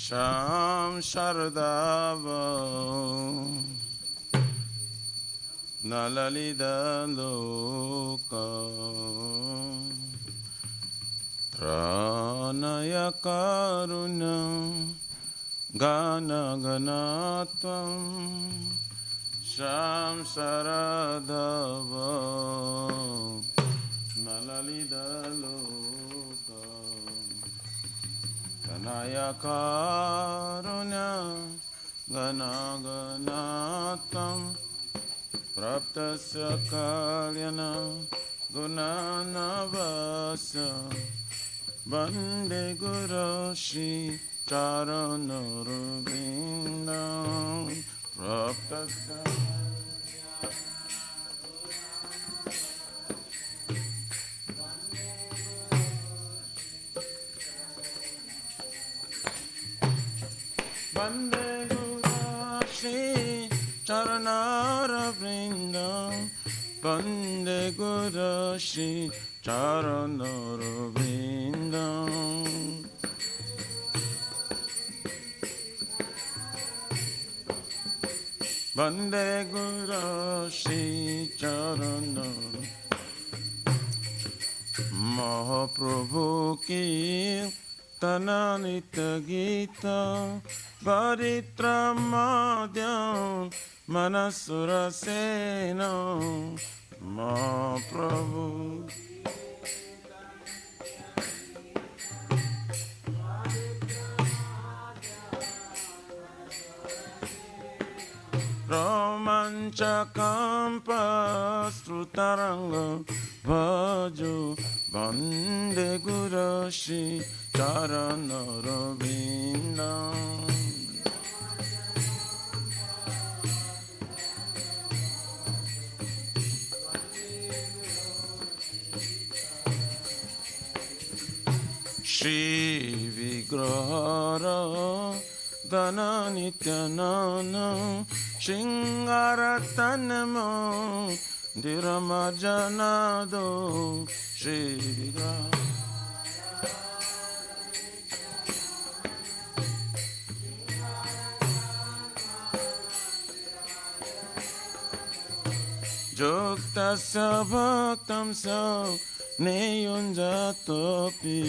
Sham Sharadava Nalalida Loka Pranaya Karuna Gana Ganatvam Sham Sharadava Nalalida Loka Pranaya Karuna Gana Ganatam Praptasya Kalyana Gunanavasya Bande Guru Shri Charanarubindam Praptasya Bande Guru Shri Charanarubindam Bande Guru Shri Charanarubindam Bande Guru Shri Charanarubindam Mahaprabhu ki Tananita Gita Varitra Madhyam Manasura Sena Mahaprabhu Romanchakampa Strutaranga Bhajo Bande Guru Shri Charanarubindam Shri Vigrahara Dana Nityanana Shingaratanamo Diramajanado Shri Vigrahara Joktasya Bhaktam Sa Neyunjatopi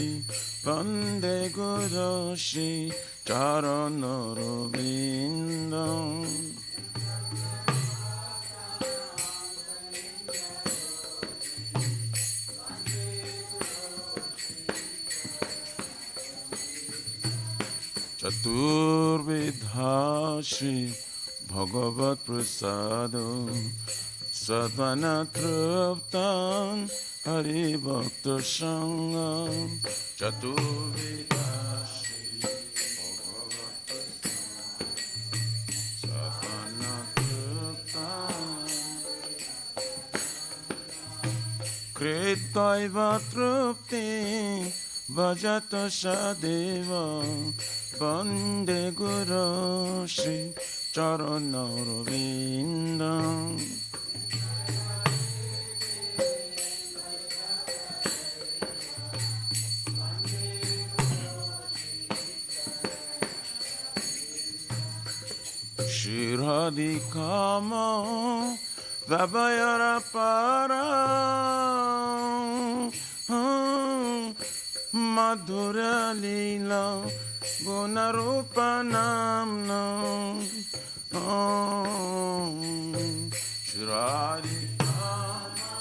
Bande Guru Shri Charanarubindam Chaturvidha Shri Bhagavat Prasadam Sadvana Truptam Hari Bhakta Sangam Chaturvidha Shri Bhagavat Sadvana Truptam Kritaiva Trupti Bhajata Shadeva Bande Guru Shri Charanarubindam Shirhadikama Vabayara Para Madhura Lila Gunarupa Namna Shirhadikama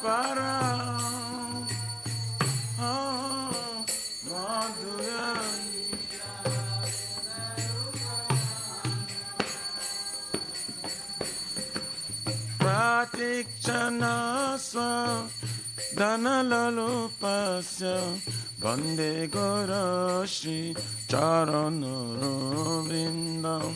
Para Madhura Pratikshana Dhanalalupasya Bande Guru Shri Charanarubindam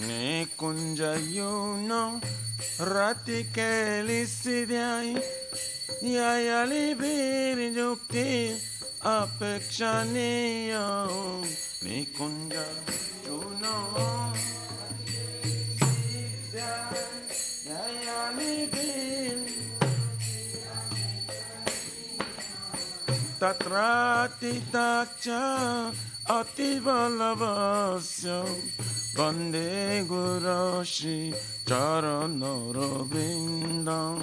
Nikunja Yuno Rati Kelisidyai Yayali Birjukti Apekshaniya Nikunja Yuno Tatratitatcha Ativalabhasya Vande Guru Shri Charanarobindam.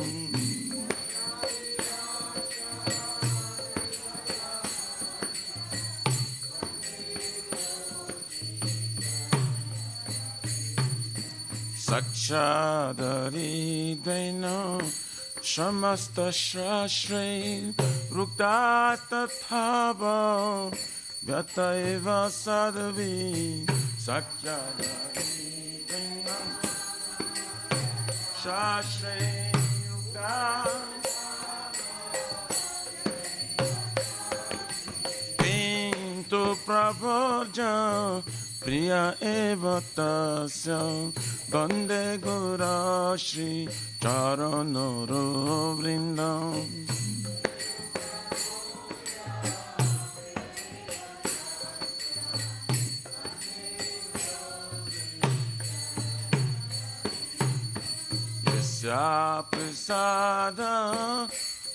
Sakshadari Dvaina Shamasta Shashre Rukta Tathava Vyataeva Sadhavi Sakshadari Dvaina Shashre Rukta Pintu Prabhaja Priya eva tasya Vande Guru Shri Charanaro Vrindam. Yasya prasada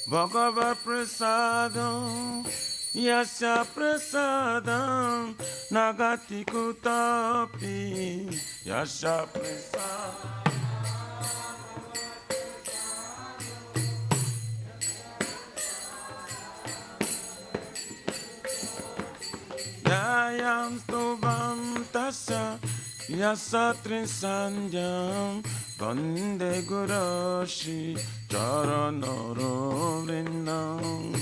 Bhagavad prasada Yasya prasadam nagati kutapi. Yasya prasadam Yayam stubam tasya Yasya trisandyam Vande Guru Shri Charanaro Vrindam.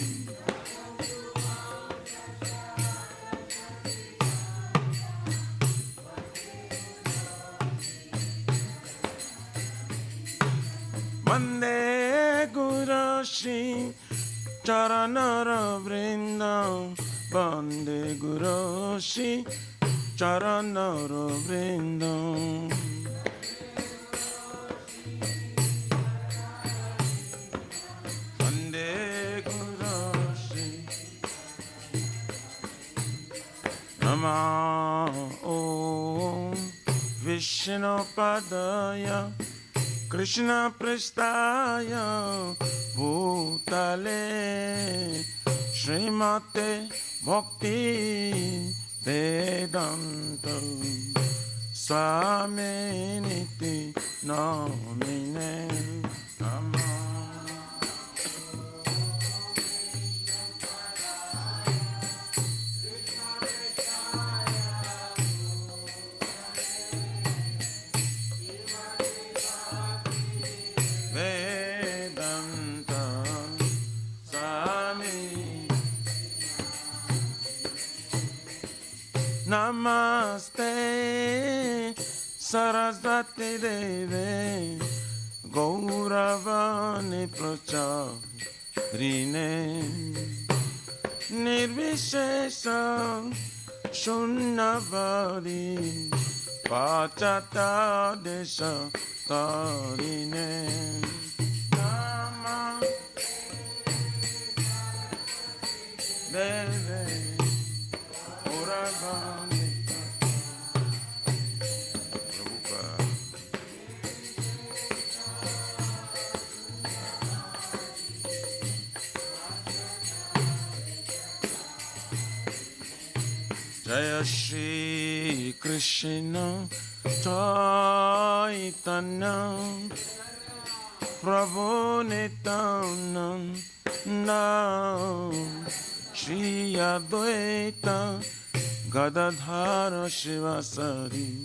Vande Guru Shri Charanara Vrindam. Vande Guru Shri Charanara Vrindam. Vande Guru Shri Nama Om Vishnu Padaya Krishna Prestaya Bhutale Srimate Bhakti Vedanta Swaminiti Namine Namah. Namaste Saraswati Deve Gauravani Pracharine Nirvishesha Shunnavadi Pachata Desha Tarine Nama Deve Gauravani Jaya Shri Krishna Chaitanya Prabhu Nityananda Shri Advaita Gadadhara Shivasari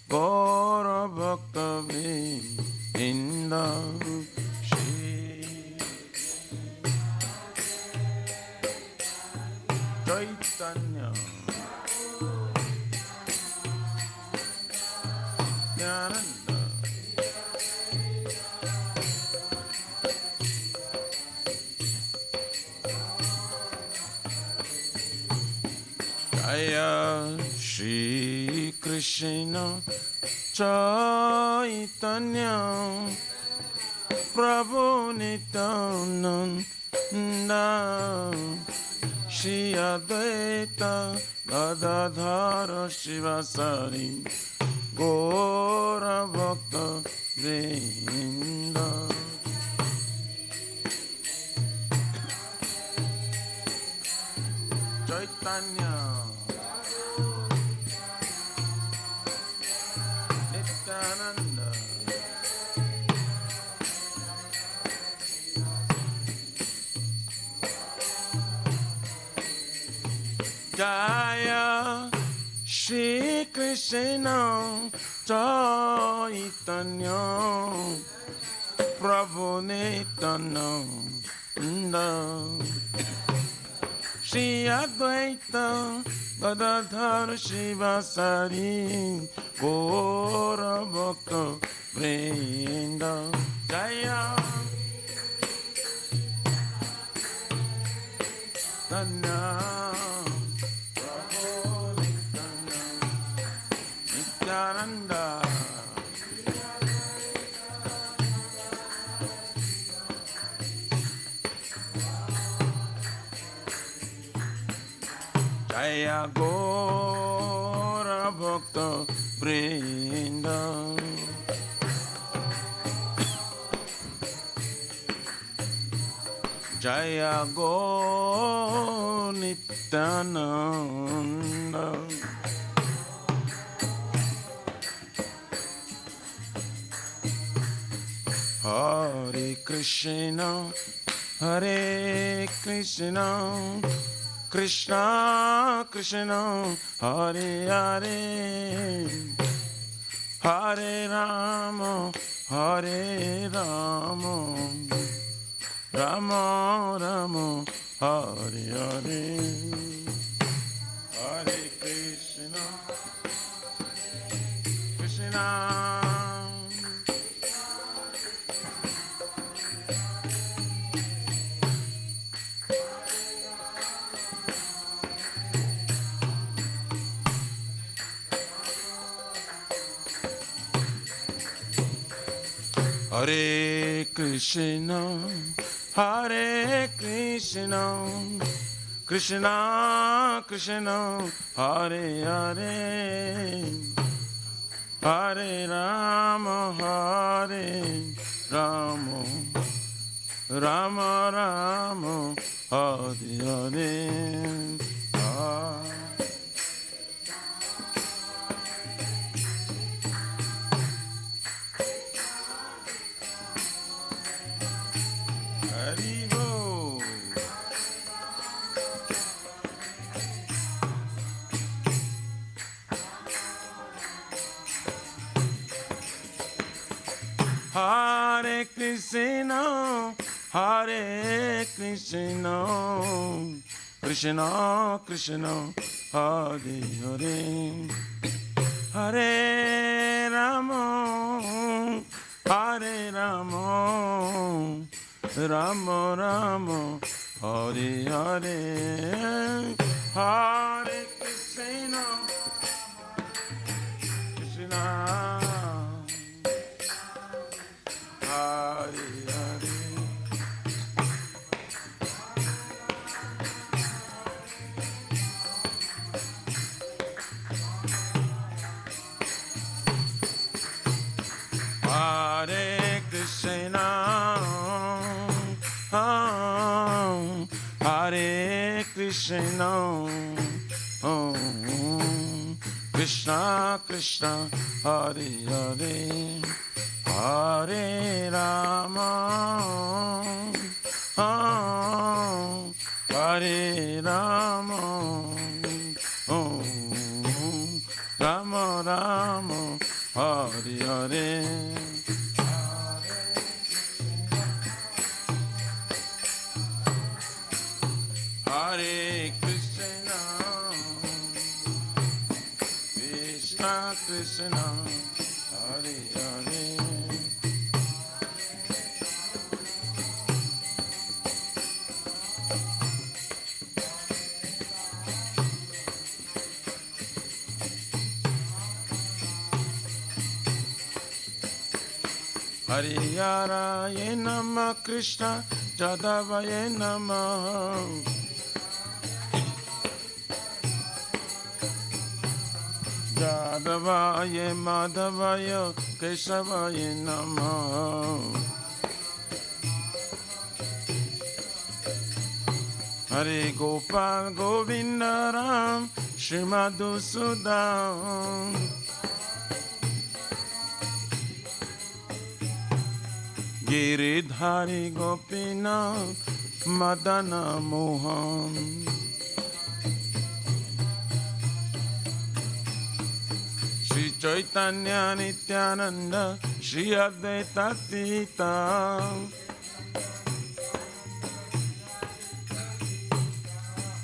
Gaura Bhakta Vrinda Shri Chaitanya Nyananda Jaya Shri Krishna Chaitanya Prabhu Nityananda Shri Advaita Gadadhara Shivasari Gaura Bhakta Vrinda Chaitanya Nityananda Jaya Shri Krishna Chaitanya Prabhu Nityananda Shri Advaita Gadadhar Shivasari Gaura Bhakta Vrinda Jaya Tanya Prabhu Nityananda Jaya Gaura Bhakta Vrinda Jaya Gaur Nityananda Hare Krishna Hare Krishna Krishna Krishna Hare Hare Hare Rama Hare Rama Rama Rama Hare Hare Hare Krishna Krishna Hare Krishna, Hare Krishna, Krishna Krishna, Hare Hare, Hare Rama, Hare Rama, Rama Rama, Hare Hare. Hare Krishna, Hare Krishna, Krishna Krishna, Hare Hare, Hare Rama, Hare Rama, Rama Rama, Hare Hare, Hare Krishna, Krishna Hare Hare, Hare Krishna, Hare Krishna, Krishna Krishna, Hare Hare, Hare Rama, Hare Rama, Rama Rama, Hare Hare. Hare Krishna, Krishna Krishna, Hare Hare. Hariyaraye Namah Krishna Jadavaye Namah, Jadavaye Madhavaye Kesavaye Namah, Hare Gopal Govinda Ram Shri Madhusudan Giridhari Gopinath Madana Mohan Shri Chaitanya Nityananda Shri Advaita Tita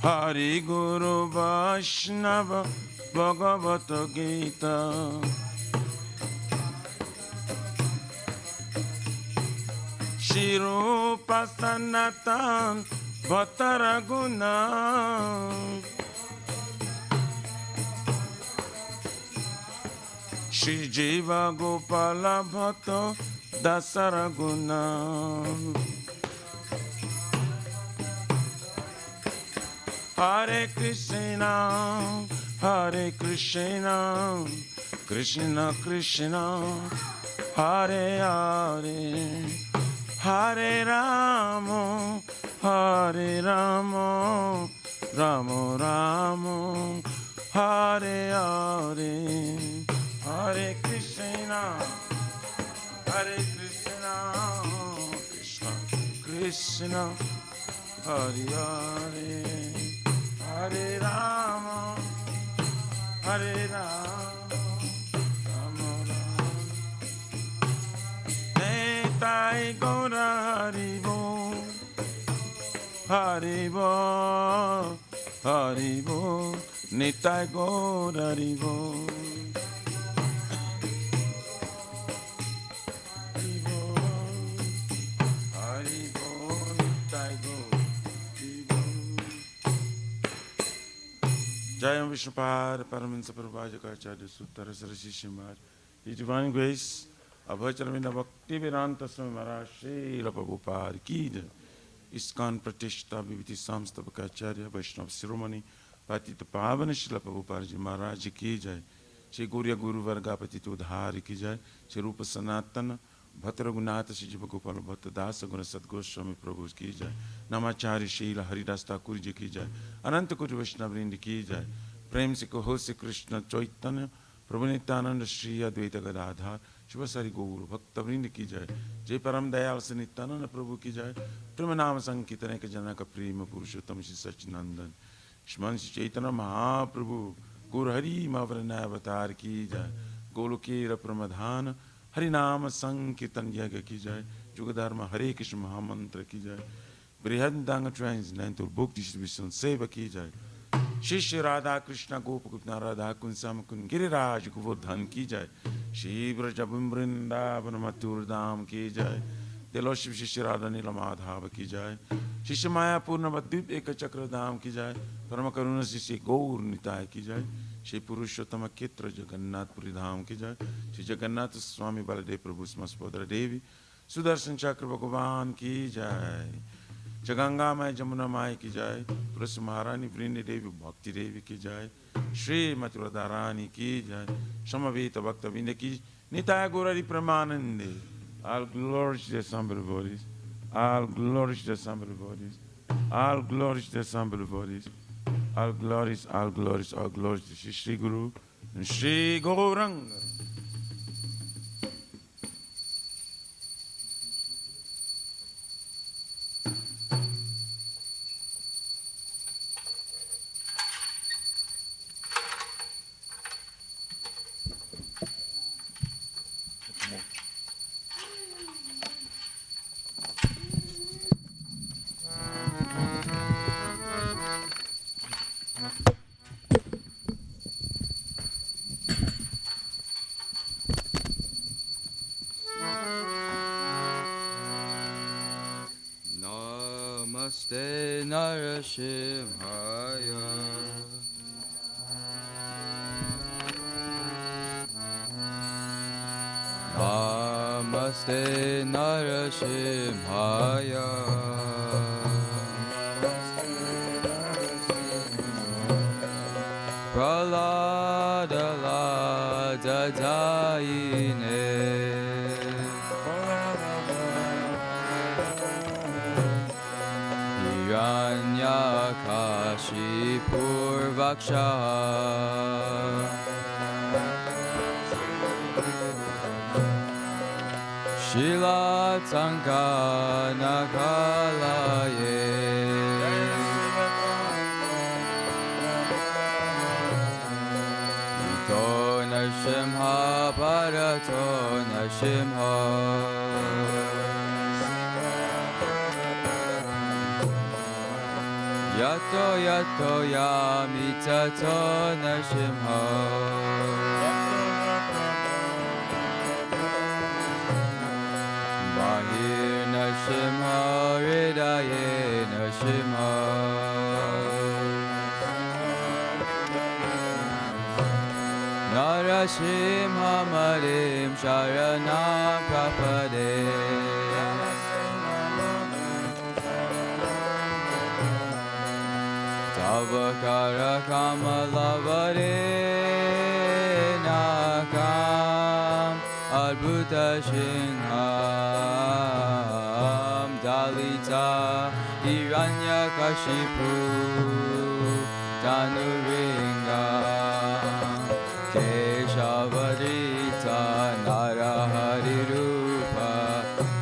Hari Guru Vaishnava Bhagavata Gita Shri Rupa Sanatan Bhattaraguna Shri Jiva Gopala Bhatta Dasaraguna Hare Krishna, Hare Krishna, Krishna Krishna, Hare Hare, Hare Rama, Hare Rama, Rama Rama, Hare Hare, Hare Krishna, Hare Krishna, Krishna Krishna, Hare Hare. Hare Rama, Hare Rama, Rama Rama. Nitai Gaura Haribo, Haribo, Haribo, Nitai Gaura Haribo. Haribo, Nitai Gaura. Jayam Vishnupad, Paramahansa Prabhupada Sutta Rasarasi Shimad. His Divine Grace, Abhacharvinda Bhakti Vedanta Swami Maharaj, Srila Prabhupada Ki Jai. ISKCON Pratishta Viviti Samsta Bhakacharya, Vaishnava Siromani, Patita Pavana Srila Prabhupada Ji Maharaj Ki Jai. Shri Gurya Guru Varga Patita Udhari Ki Jai. Shri Rupa Sanatana, Bhatta Raghunatha Shri Jiva Gopala Bhatta Dasa Guna Sadgoswami Prabhu Ki Jai. Namachari Srila Haridas Thakur Ji Ki Jai. Ananta Koti Vaishnavrinda Ki Jai. Prem Se Kaho Se Krishna Chaitanya Prabhu Nityananda Shri Advaita Gadadhar Shivasari Guru Bhaktavrinda Ki Jai. Jai Param Dayal Se Nityananda Prabhu Ki Jai. Prema Nama Sankirtane Ka Janaka Prema Purushottam Shri Sachinandan Shman Shri Chaitanya Mahaprabhu Guru Hari Mahavarana Avatar Ki Jai. Golokera Pramadhana Hari Nama Sankirtan Yaga Ki Jai. Jugadharma Hare Krishna Mahamantra Ki Jai. Brihadanga Translator Book Distribution Seva Ki Jai. Shri Radha Krishna Gopakupna Radha Kunsam Kun Giriraj Govardhan Ki Jai. Shri Brajabim Vrindavan Mathur Dham Ki Jai. Deloship Shri Radha Nila Madhava Ki Jai. Shri Maya Purna Madhvip Eka Chakra Dham Ki Jai. Paramakaruna Shri Gaur Nitai Ki Jai. Shri Purushottama Ketra Jagannath Puri Dham Ki Jai. Shri Jagannath Swami Baladev Prabhu Smaspodra Devi. Sudarshan Chakra Bhagavan Ki Jai. Jaganga Mai Jamuna Mai Ki Jai. Tulasi Maharani Vrindi Devi Bhakti Devi Ki Jai. Shri Mathura Dharani Ki Jai. Samaveta Bhakta Vinda Ki Nitaya Gaurari Pramanande. All glories to the assembled bodies. All glories to the assembled bodies. All glories to the assembled bodies. All glories, all glories, all glories to Shri Shri Guru and Shri Gauranga. Namaste Narasimhaya. Namaste Narasimhaya. Pralada Ladadayine. Kashi Purvaksha Shila Tanka Nakalaye Ito Nashimha Bharato Nashimha Yato Yato Yamitato Nashimha Bahir Nashimha Hridaye Nashimha Narashimha Marim Sharanam Prapade Tavakara Kamalavare Nakam Adbhuta Shingham Dalita Hiranyakashipu Tanuringa Keshavadita Narahari Rupa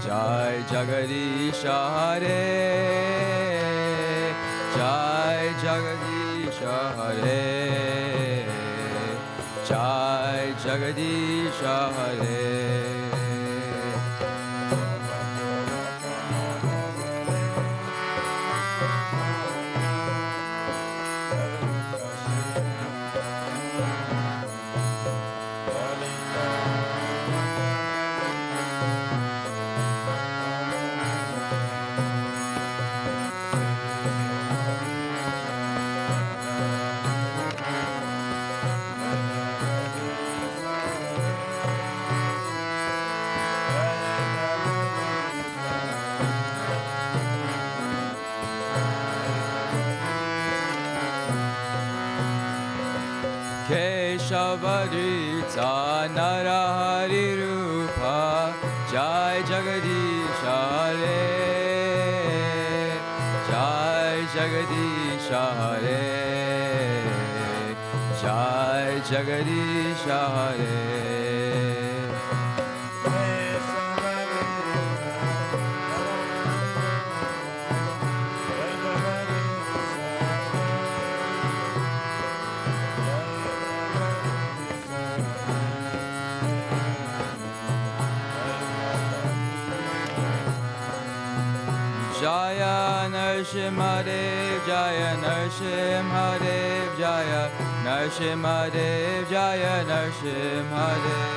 Jai Jagadisha Hare Jai Jagadisha Hare Jai Jagadisha Hare Keshavadita Narahari Rupa Jai Jagadisha Hare Jai Jagadisha Hare Jai Jagadisha Hare Jaya Narsimhadev, Jaya Narsimhadev, Jaya Narsimhadev, Jaya Narsimhadev.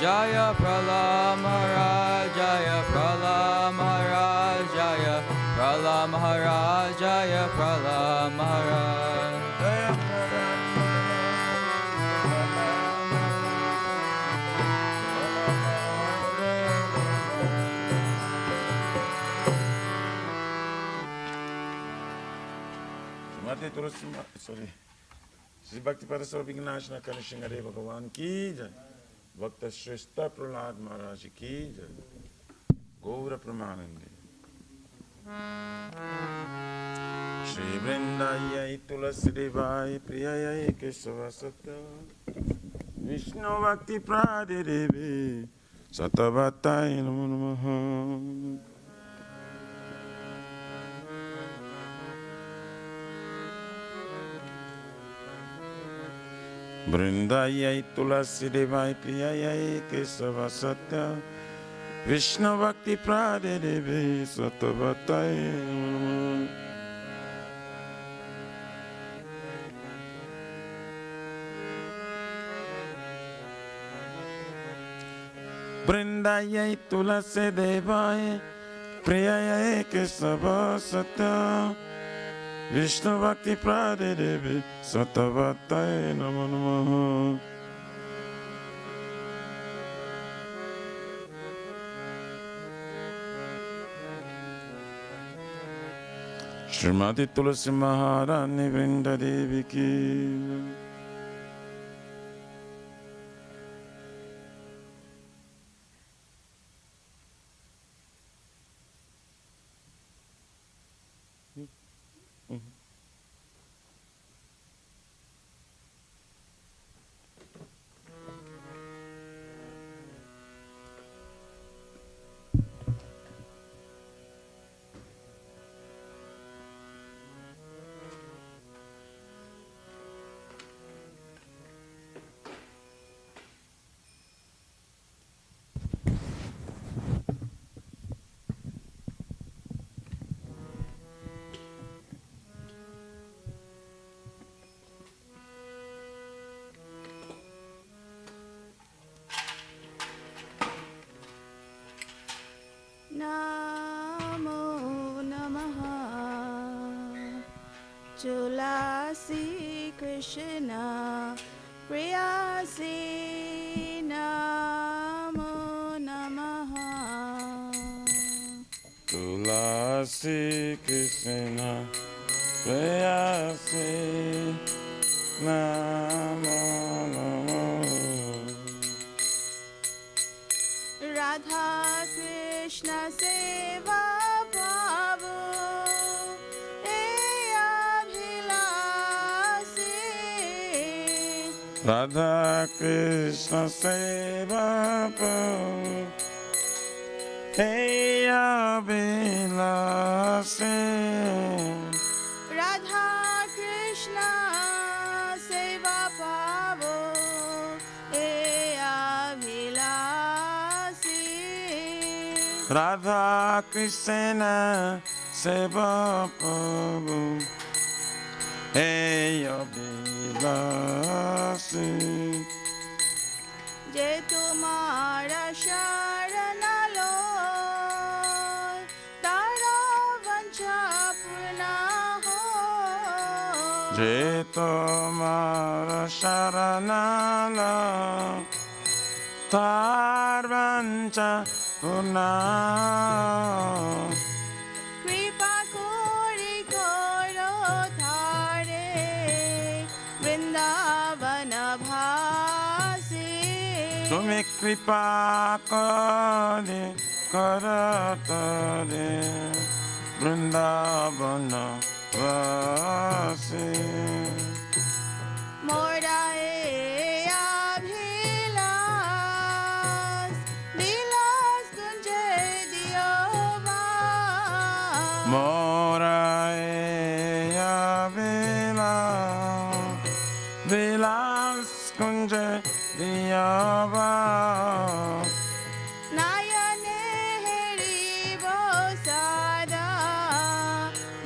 Jaya Prahlad Maharaj, Jaya Prahlad Maharaj, Jaya Prahlad Maharaj, Jaya Prahlad Maharaj. Sorry. Shri Bhakti Paraswara Vignashna Kanishingare Bhagavan ki jai. Bhakta Shrestha Prahlad Maharaj ki jai. Gaura Pramanande. Shri Vrindayai Tulasi Devai Priyayai Kesava Satya Vishnu Bhakti Prade Devi Satavatai Namo Namaha. Vrindayai Tulasi Devai Priyayai Kesava Satya Vishnu Bhakti Prade Devi Satavatai Namo. Vrindayai Tulasi Devai Priyayai Kesava Satya Vishnu Bhakti Prade Devi Satavatai Namo Namaha. Srimati Tulasi Maharani Vrinda Devi ki Namo Namaha Tulasi Krishna Priyasi Namo Namaha Tulasi Krishna Prayasi Namo Namo Radha Krishna Seva Prabhu Abhilasi Radha Krishna Seva Prabhu Hey Abhilasi Radha Krishna Seva Prabhu Abhilasi Radha Krishna Seva Prabhu Hey Abhilasi Je tumhara sharana loy tara vancha purna ho Je tomara sharanala Tarvancha Puna kripa kori koro thare vrindavana bhasi Tumi kripa kari karatare Vrindavana vasi morae abhilas vilas kunje diyoba Moraya Vila Vilas Kunje Diyava nayane heri bosada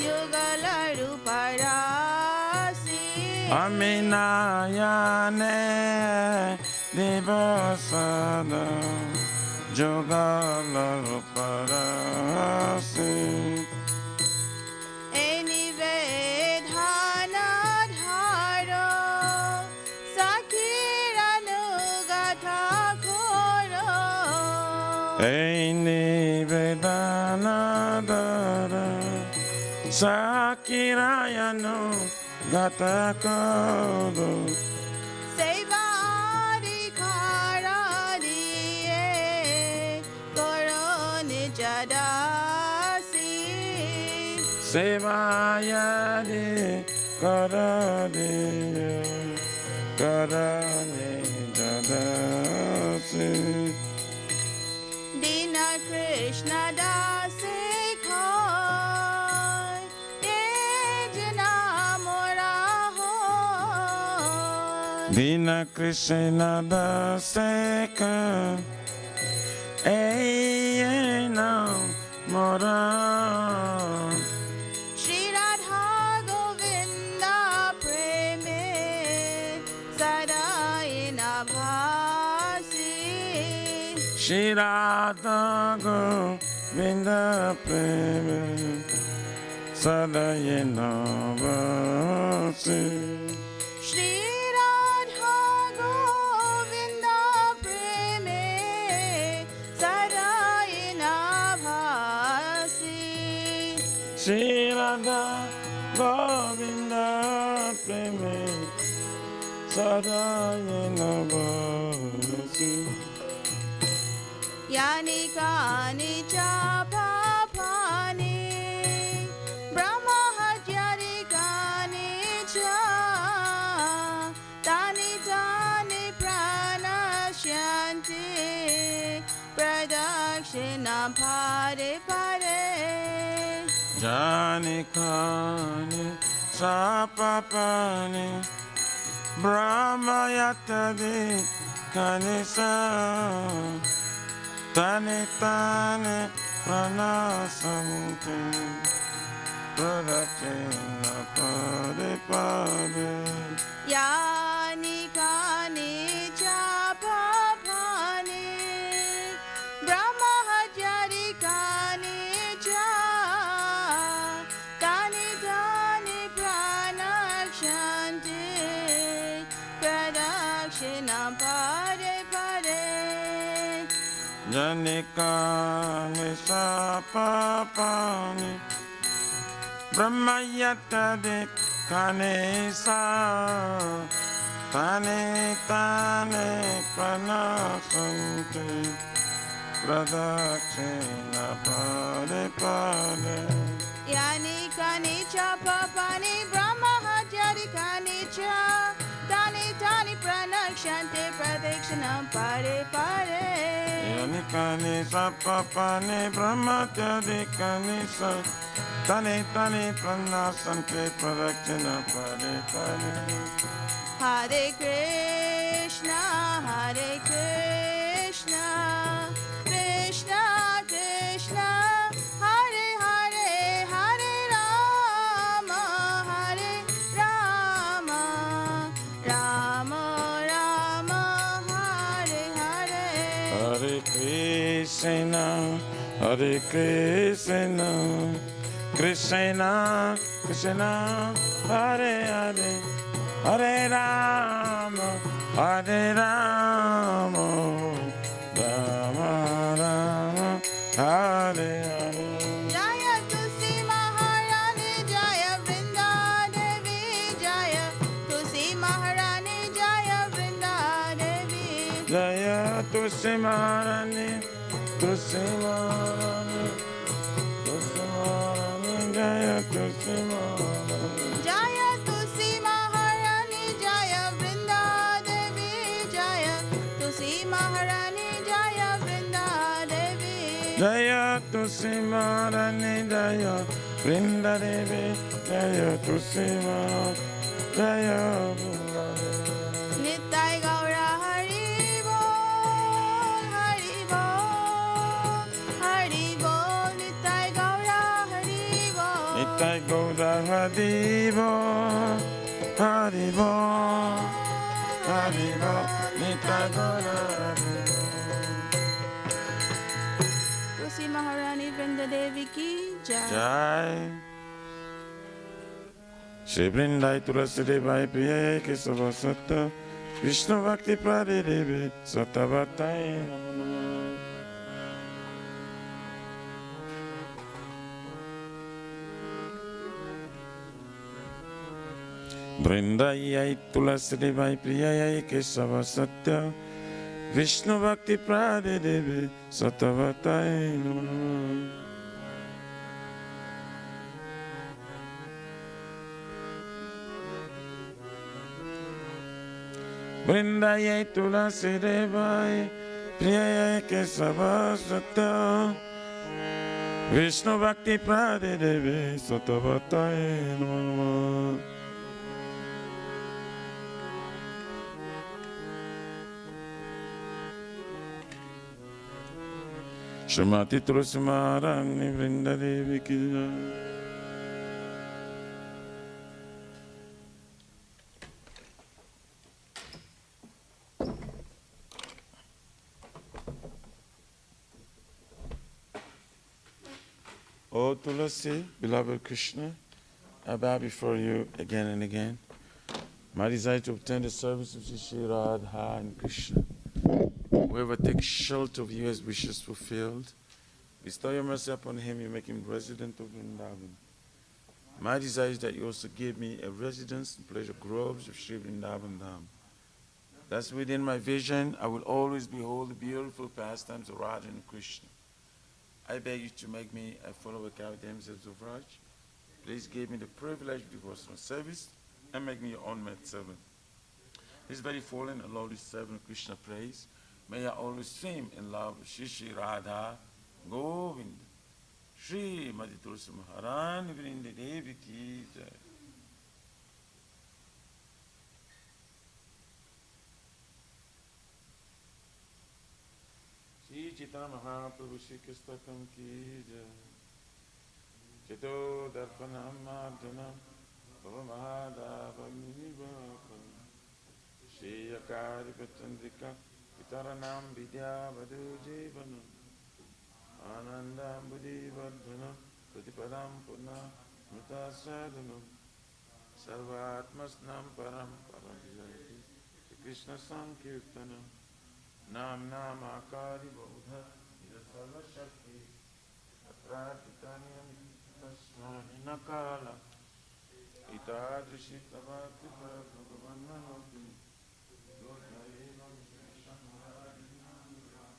yugala ruparasi Aminayane Divasada Jogala Parasi enivedhana dharo sakiranugata khoro Eini Vedana Dara Sakirayano Gatakodo seva adhikara diye koro nijadasi Sevayadi Karadiya Karani Jadasi Dina Krishna dase khoy ye jana mora hoy Dina Krishna Daseka Eyena Mora Shri Radha Govinda preme sadayena bhasi Shirada Govinda Prema Sadayena Vasi Shri Radha Govinda preme sadayena bhasi Shirada Govinda Prema Sadayena Vasi Yani kani cha papani Brahma hatyari kani cha Tani tani prana shanti Pradakshina pare pare Jani Kani Sapapani Brahma Yatadi Kanisa Tani Tani Pranasamti Pradakshina Pade Pade Yani kani cha papani Brahma hatyari kani Pradakshinam Pare Pare Janikani sapapani Brahmayatadikani sa Tane tane pranasanti Pradakshina pade pade Yani Kani Cha Papani Brahmahachari Kani Cha Tani Tani Pranakshanti Pradakshinam Pare Pare Yanikani sapapani brahmatyadikani sa Tane tane pranasanti Pradakshina pade pade Hare Krishna Krishna Krishna Hare Hare Hare Rama Rama Rama Hare Hare Hare Krishna Krishna Krishna Hare Hare Hare Rama Rama Rama Hare Hare Jaya Tusi Maharani Jaya Vrinda Devi Jaya Tusi Maharani Jaya Vrinda Devi Jaya Tusi Maharani Jaya Tusi Maharani Jaya Tusi Maharani Jaya Vrinda Devi Jaya Tusi Maharani Jaya Vrinda Devi Jaya Tusi Maharani Jaya Vrinda Devi Jaya Tusi Maharani Jaya Vrinda Devi Nittai Gaura Hari Bol Hari Bol Hari Bol Nittai Gaura Hari Bol Nitai Gauda Haribo Haribo Haribo Nitai Gauda Haribo Tusi Maharani Vrinda Devi Ki Jai Jai Shri Vrindai Tulasi Devai Priya Kesava Satta Vishnu Bhakti Prade Devi Sattavatai Namo Namo Vrindai Tulasi Devai Priya Kesava Satta Vishnu Bhakti Prade Devi Sattavatai Namo Namo Vrindai Tulasi Devai Priya Kesava Satta Vishnu Bhakti Prade Devi Sattavatai Namo Namo Shrimati Tulasi Maharani Vrinda Devi Ki Jai. O Tulasi, beloved Krishna, I bow before you again and again. My desire to obtain the service of Shri Radha and Krishna. Whoever takes shelter of you has wishes fulfilled. Bestow your mercy upon him, you make him resident of Vrindavan. My desire is that you also give me a residence in pleasure groves of Sri Vrindavan Dham. Thus within my vision, I will always behold the beautiful pastimes of Radha and Krishna. I beg you to make me a follower of the themselves of Raj. Please give me the privilege of devotional service and make me your own maid servant. This very fallen and lowly servant of Krishna praise, may I always swim in love with Shri Radha Govind. Shri Mati Tulsi Maharani Vrinda Devi Ki Jai. Shri Chaitanya Mahaprabhu Shri Kistakam Ki Jai. Chito Darpanam Marjanam Bhava Mahadava Nivakam Shri Akari Pachandrika Vitaranam Vidya Vadu Jivanam Anandam Buddhi Vardhanam Pratipadam Purna Mutasadhanam Sarvatmasnam Param Param Jayati Krishna Sankirtana Nam Namakari Bodha Ida Sarva Shakti Atrapitanyam Tasmani Nakala Itadrishi Tabhakti Bhagavananoti Lotayevam Shamharadinamura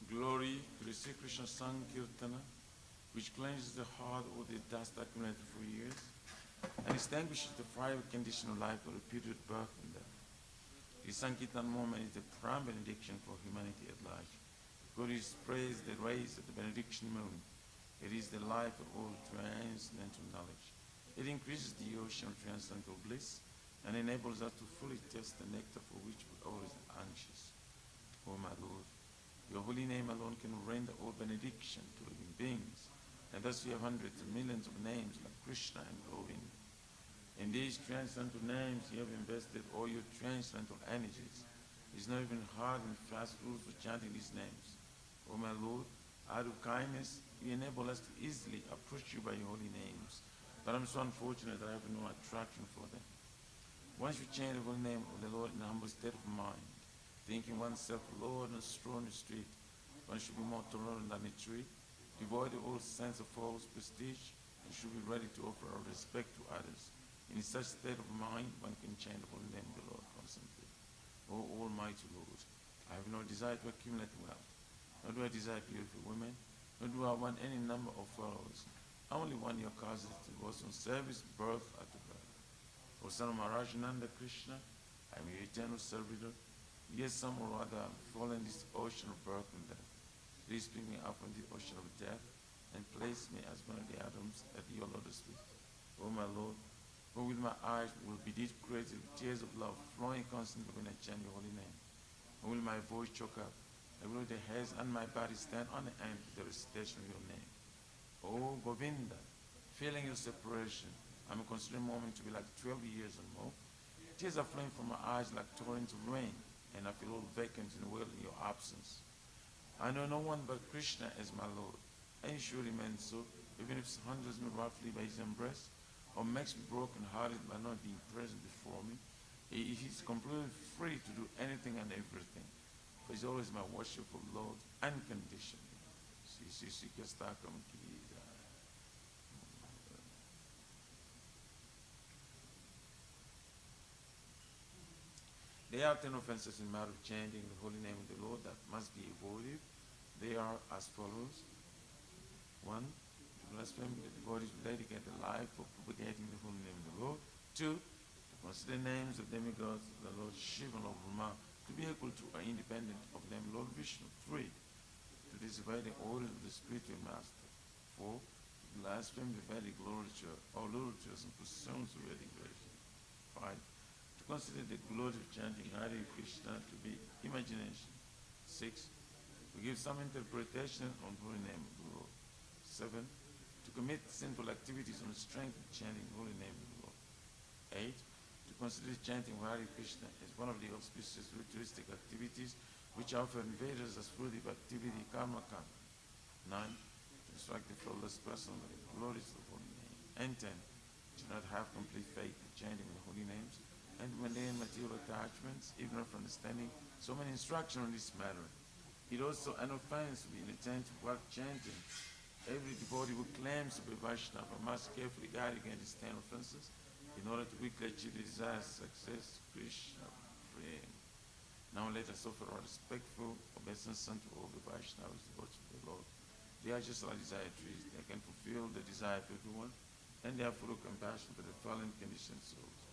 Glory to the Sri Krishna Sankirtana, which cleanses the heart of the dust accumulated for years and extinguishes the fire of conditional life of repeated birth and death. The Sankirtan moment is the prime benediction for humanity at large. God is praised the rays of the benediction moon. It is the life of all transcendental knowledge. It increases the ocean of transcendental bliss and enables us to fully taste the nectar for which we are always anxious. O my Lord, your holy name alone can render all benediction to living beings, and thus we have hundreds of millions of names like Krishna and Govinda. In these transcendental names you have invested all your transcendental energies. There is no even hard and fast rules for chanting these names. O my Lord, out of kindness, you enable us to easily approach you by your holy names, but I'm so unfortunate that I have no attraction for them. Once you chant the holy name of the Lord in a humble state of mind, thinking oneself Lord and strong in the street, one should be more tolerant than a tree, devoid of all sense of false prestige, and should be ready to offer our respect to others. In such state of mind, one can chant the holy name of the Lord constantly. O Almighty Lord, I have no desire to accumulate wealth, nor do I desire beautiful women, nor do I want any number of followers. I only want your causes to go on service, birth after birth. O son of Maharaj Nanda Krishna, I am your eternal servitor. Yes, some or other fall in this ocean of birth and death. Please pick me up from the ocean of death and place me as one of the atoms at your lotus feet. O my Lord, for with my eyes will be these crazy tears of love flowing constantly when I chant your holy name. Or will my voice choke up, and will the hairs on my body stand on end with the recitation of your name. O Govinda, feeling your separation, I'm considering a moment to be like 12 years and more. Tears are flowing from my eyes like torrents of rain, and I feel all vacant in the world in your absence. I know no one but Krishna as my Lord, and he sure remains so, even if he handles me roughly by his embrace, or makes me broken-hearted by not being present before me. He's completely free to do anything and everything, for he's always my worshipful Lord, unconditionally. There are 10 offenses in matter of chanting the holy name of the Lord that must be avoided. They are as follows. 1, to blaspheme the devotees who dedicate their life for propagating the holy name of the Lord. 2, to consider names of demigods, the Lord Shiva and Lord Brahma, to be equal to or independent of them, Lord Vishnu. 3, to disobey the orders of the spiritual master. 4, to blaspheme the Vedic literature or literatures and pursuits of Vedic version. 5, to consider the glory of chanting Hare Krishna to be imagination. 6, to give some interpretation on the holy name of the Lord. 7, to commit sinful activities on the strength of chanting the holy name of the Lord. 8, to consider chanting Hare Krishna as one of the auspicious ritualistic activities which offer invaders as fruitive activity karma kanda. 9. To instruct the flawless person with the glories of the holy name. And 10. Do not have complete faith in chanting the holy names and mundane material attachments, even after understanding so many instructions on this matter. It also an offense to be inattentive while chanting. Every devotee who claims to be Vaishnava must carefully guard against these 10 offenses in order to quickly achieve the desired success, Krishna frame. Now let us offer our respectful obeisance unto all the Vaishnavas, devotees of the Lord. They are just like desire trees. They can fulfill the desire of everyone, and they are full of compassion for the fallen conditioned souls.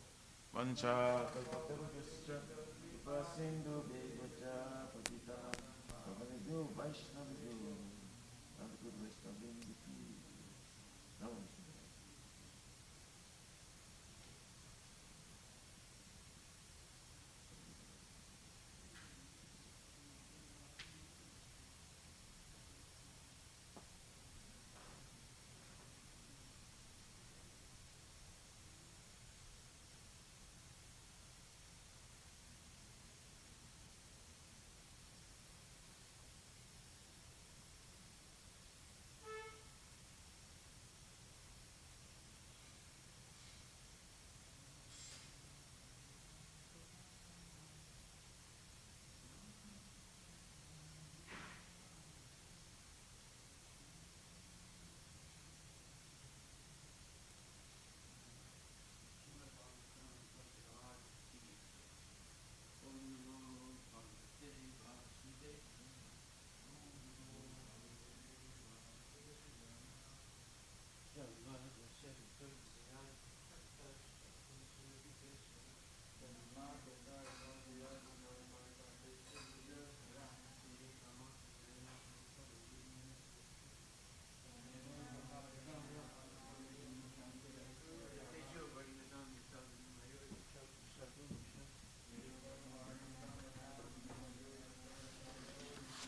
Vancha kalpatarubhyascha vipasindhu devacha patita pavanebhyo vaishnavibhyo Namaskar Vaishnavibhyo Namaskar.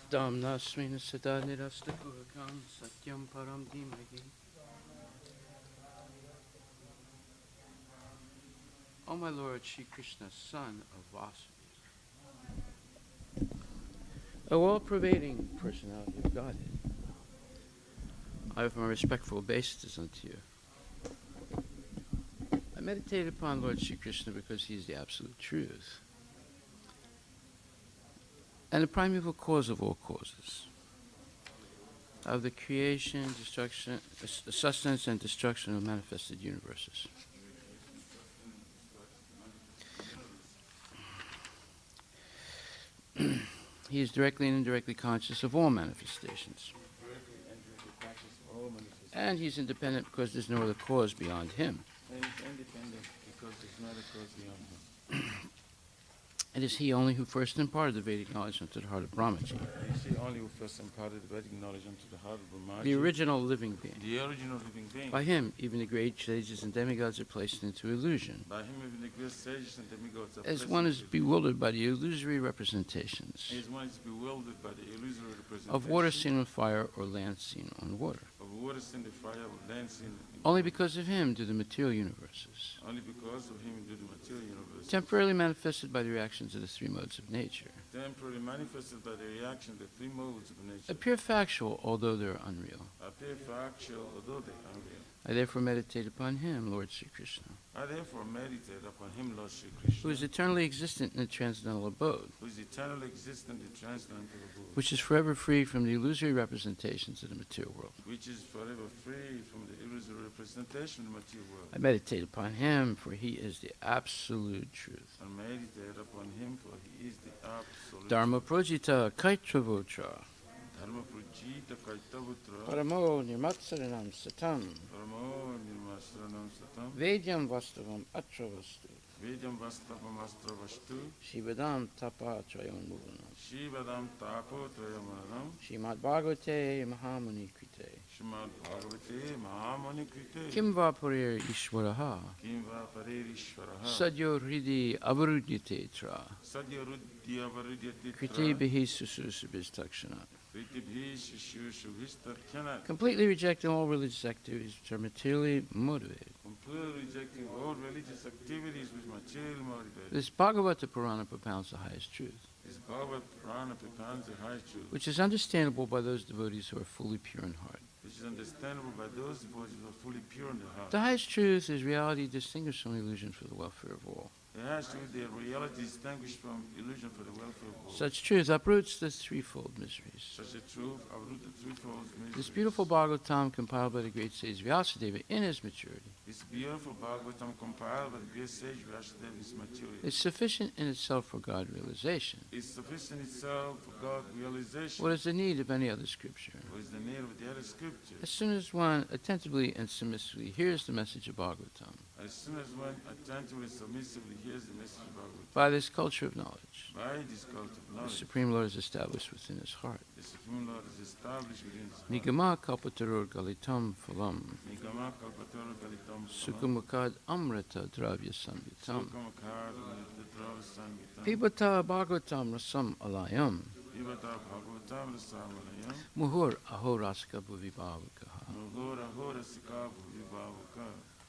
Damnasmina Sada Nirasta Gurukam Satyam Param Dhimagi. O my Lord Shri Krishna, son of Vasudeva, O all-pervading personality of Godhead, I offer my respectful obeisances unto you. I meditate upon Lord Shri Krishna because he is the absolute truth and the primeval cause of all causes, of the creation, destruction, sustenance, and destruction of manifested universes. He is directly and indirectly conscious of all manifestations. And he's independent because there's no other cause beyond him. And he's independent because there's no other cause beyond him. It is he only who first imparted the Vedic knowledge into the heart of Brahmaji. It is he only who first imparted the Vedic knowledge into the heart of Brahmaji. The original living being. The original living being. By him, even the great sages and demigods are placed into illusion. By him, even the great sages and demigods are As placed one is into bewildered by the illusory representations As one is bewildered by the illusory representation of water seen on fire or land seen on water. of water seen the fire, of land seen Only because of him do the material universes, only because of him do the material universe, temporarily manifested by the reactions of the three modes of nature, temporarily manifested by the reaction of the three modes of nature, appear factual although they're unreal. appear factual, although they are unreal. I therefore meditate upon him, Lord Sri Krishna, I therefore meditate upon him, Lord Shri Krishna, who is eternally existent in the transcendental abode, who is eternally existent in transcendental abode, which is forever free from the illusory representations of the material world. which is forever free from the illusory representation of the material world. I meditate upon him, for he is the absolute truth. And meditate upon him, for he is the absolute Dharma projita kaitravotra, Dharma Prajita Kaitavutra, paramo nirmatsaranam satam, Paramo Nirmasranam Satam, vedyam vastavam atravastu, Vedam Vastavam Astravastu, shivadam tapa trayon muvanam, Shivadam Tapo Trayamanam, shrimad bhagavate mahamuni krite, Shrimad Bhagavate Mahamani Krite, kim va purir ishvaraha, Kim Va Paririshvaraha, sadyo hridi avarudyate tra, Sadya Ruddhya Varidyati krite bihi sususubistakshanat. Pritibhi Shishu Shubhistarkhanat, Completely rejecting all religious activities which are materially motivated. fully rejecting all religious activities which material motivate. This Bhagavata Purana propounds the highest truth, This Bhagavad Purana propounds the high truth, which is understandable by those devotees who are fully pure in heart. which is understandable by those devotees who are fully pure in the heart. The highest truth is reality distinguished from illusion for the welfare of all. It has to be the reality distinguished from illusion for the welfare of all. Such truth uproots the threefold miseries. Such a truth uproot the threefold miseries. This beautiful Bhagavatam, compiled by the great sage Vyasadeva in his maturity, This beautiful Bhagavatam compiled by the great sage Vyasadeva is material. is sufficient in itself for God realization. It's sufficient itself for God realization. What is the need of any other scripture? What is the need of the other scripture? As soon as one attentively and submissively hears the message of Bhagavatam, As soon as one attentively and submissively hears the message of Bhagavatam, by this culture of knowledge, by this cult of the knowledge, Supreme Lord is established within his heart. the Supreme Lord is established within his heart. Nigama kalpatarur galitam phalam, Nigama kalpatara galitam sukamukad amrita dravya samvitam, Sukamakar Nidra Sangitam pibata Bhagavatam rasam alayam, Vivata Bhagavatam Rasamalayam muhur ahorasika bhuvibhavakaha. Muhura Hura Sika Bhuvivavaka.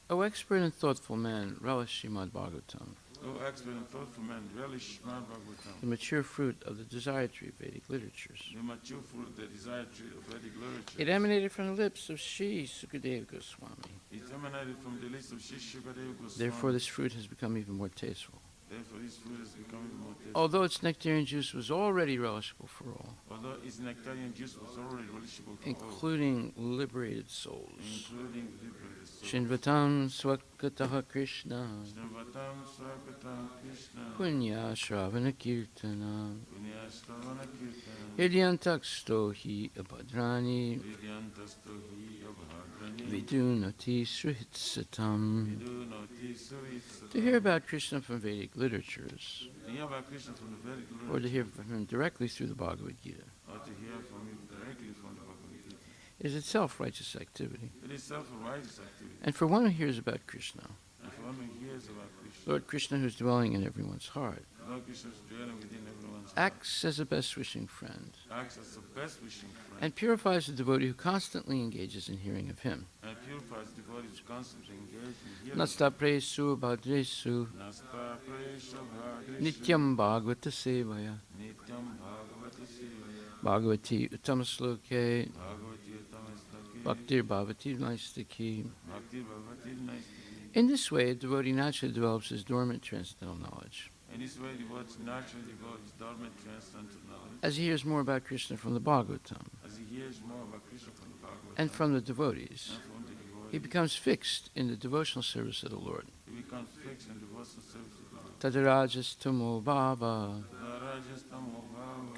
O expert and thoughtful man, relish Srimad Bhagavatam, O expert and thoughtful man, relish Srimad Bhagavatam, the mature fruit of the desire tree of Vedic literatures. the mature fruit, the desired tree of Vedic literature. It emanated from the lips of Sri Sukadeva Goswami. It emanated from the lips of Shishukadeva Goswami. Therefore, this fruit has become even more tasteful. Therefore, this fruit has become even more tasty. Although its nectarian juice was already relishable for all, Although its nectarian juice was already relishable for all, including liberated souls. including liberated souls. Shinvatam Swakataha Krishna, Shnavatam Swakatam Krishna, Punya Shravana Kirtana, Punyasthavana Kirtana, Hidyantaksto hi abhadrani, Vidyantasto hi abhadrani, Vidunati Srihitsatam. Vidunoti Suritsatam. To hear about Krishna from Vedic literatures, To hear about Krishna from the Vedic literature, or to hear from him directly through the Bhagavad Gita, or to hear from him directly from the Bhagavad Gita, is itself righteous activity. it is self-righteous activity. And for one who hears about Krishna, And for one who hears about Krishna, Lord Krishna, who's dwelling in everyone's heart, Lord Krishna is dwelling within everyone's heart, acts as a best wishing friend, acts as the best wishing friend, and purifies the devotee who constantly engages in hearing of him. and purifies the devotees constantly engaged in hearing. Nasta presu bhadresu Nasta Presha Bhadreshu nityam bhagavata sevaya Nityam Bhagavata Sivaya bhagavati uttamasloke Bhagavati Uttamasloke bhaktir bhavati naistaki. Bhakti Bhagavati Naistaki. In this way, a devotee naturally develops his dormant transcendental knowledge. In this way, devotees naturally develop his dormant transcendental knowledge. As he hears more about Krishna from the Bhagavatam As he hears more about Krishna from the Bhagavatam and from the devotees, and from the devotees, he becomes fixed in the devotional service of the Lord. he becomes fixed in devotional service of the Lord. Tadarajastamo bhava Rajastamo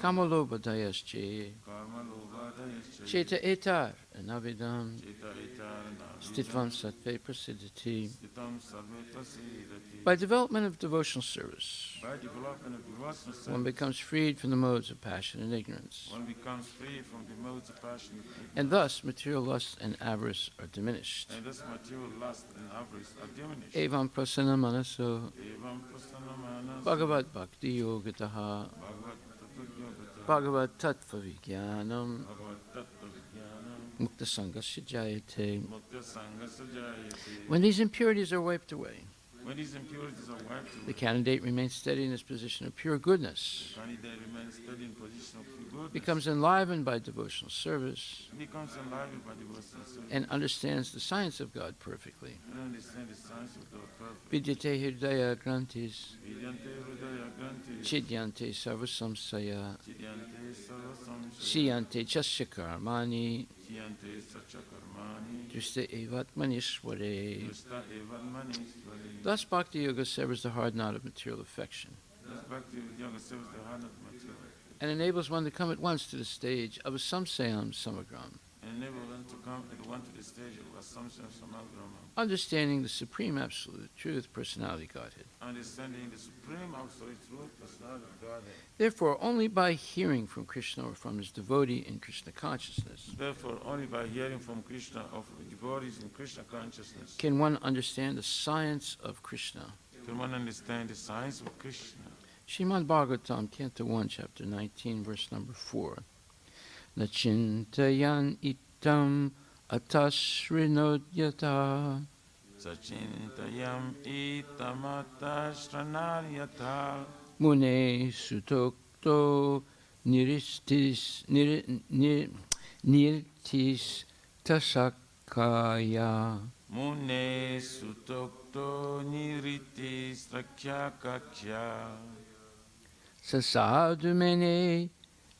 Bhava kamalobhadayasche Karma Lobhadayascha cheta etar anavidam Cheta Etarana stitvam sattve prasiddhati. Stitam Sarveta Siddhati. By development of devotional service, By development of devotional service, one becomes freed from the modes of passion and ignorance, one becomes free from the modes of passion and ignorance. and thus material lust and avarice are diminished. And thus material lust and avarice are diminished. Evam prasanna manaso Evam prasannamana bhagavad bhakti yogataha Bhagavad Tattva bhagavad tattva vijnanam Bhagavad Tattva Vijnanam mukta sangasya jayate. Mukta Sangasa Jayate. When these impurities are wiped away, When these impurities are wiped the away, candidate remains steady in his position of pure goodness, the candidate remains steady in position of pure goodness, becomes enlivened by devotional service, becomes enlivened by devotional service, and understands the science of God perfectly. and understands the science of God perfectly. Vidyate hridaya grantis, Vidyante Hridaya Granti, chidyante sarvasamsaya, Chidyante Sarva Samshaya, siyante chasya karmani, Chiyante Sacha Karmani, drishta evatmanishware. Justa Evanmaniswari. Thus, Bhakti Yoga severs the hard knot of material affection Thus Bhakti Yoga serves the heart of material and enables one to come at once to the stage of a samsayam samagram, and enable them to come at one to the stage of Assumption Samagrama, understanding the supreme absolute truth, personality, Godhead. understanding the supreme absolute truth, personality of Godhead. Therefore, only by hearing from Krishna or from his devotee in Krishna consciousness Therefore, only by hearing from Krishna or from devotees in Krishna consciousness can one understand the science of Krishna. can one understand the science of Krishna. Srimad Bhagavatam, Canto 1, Chapter 19, verse number 4. Nachintayan itam atashrinodyata Sachintayam itamatashranayatha. Mune sutokto nirtis tasakaya. Mune sutokto niriti strakya kakya. Sasadumene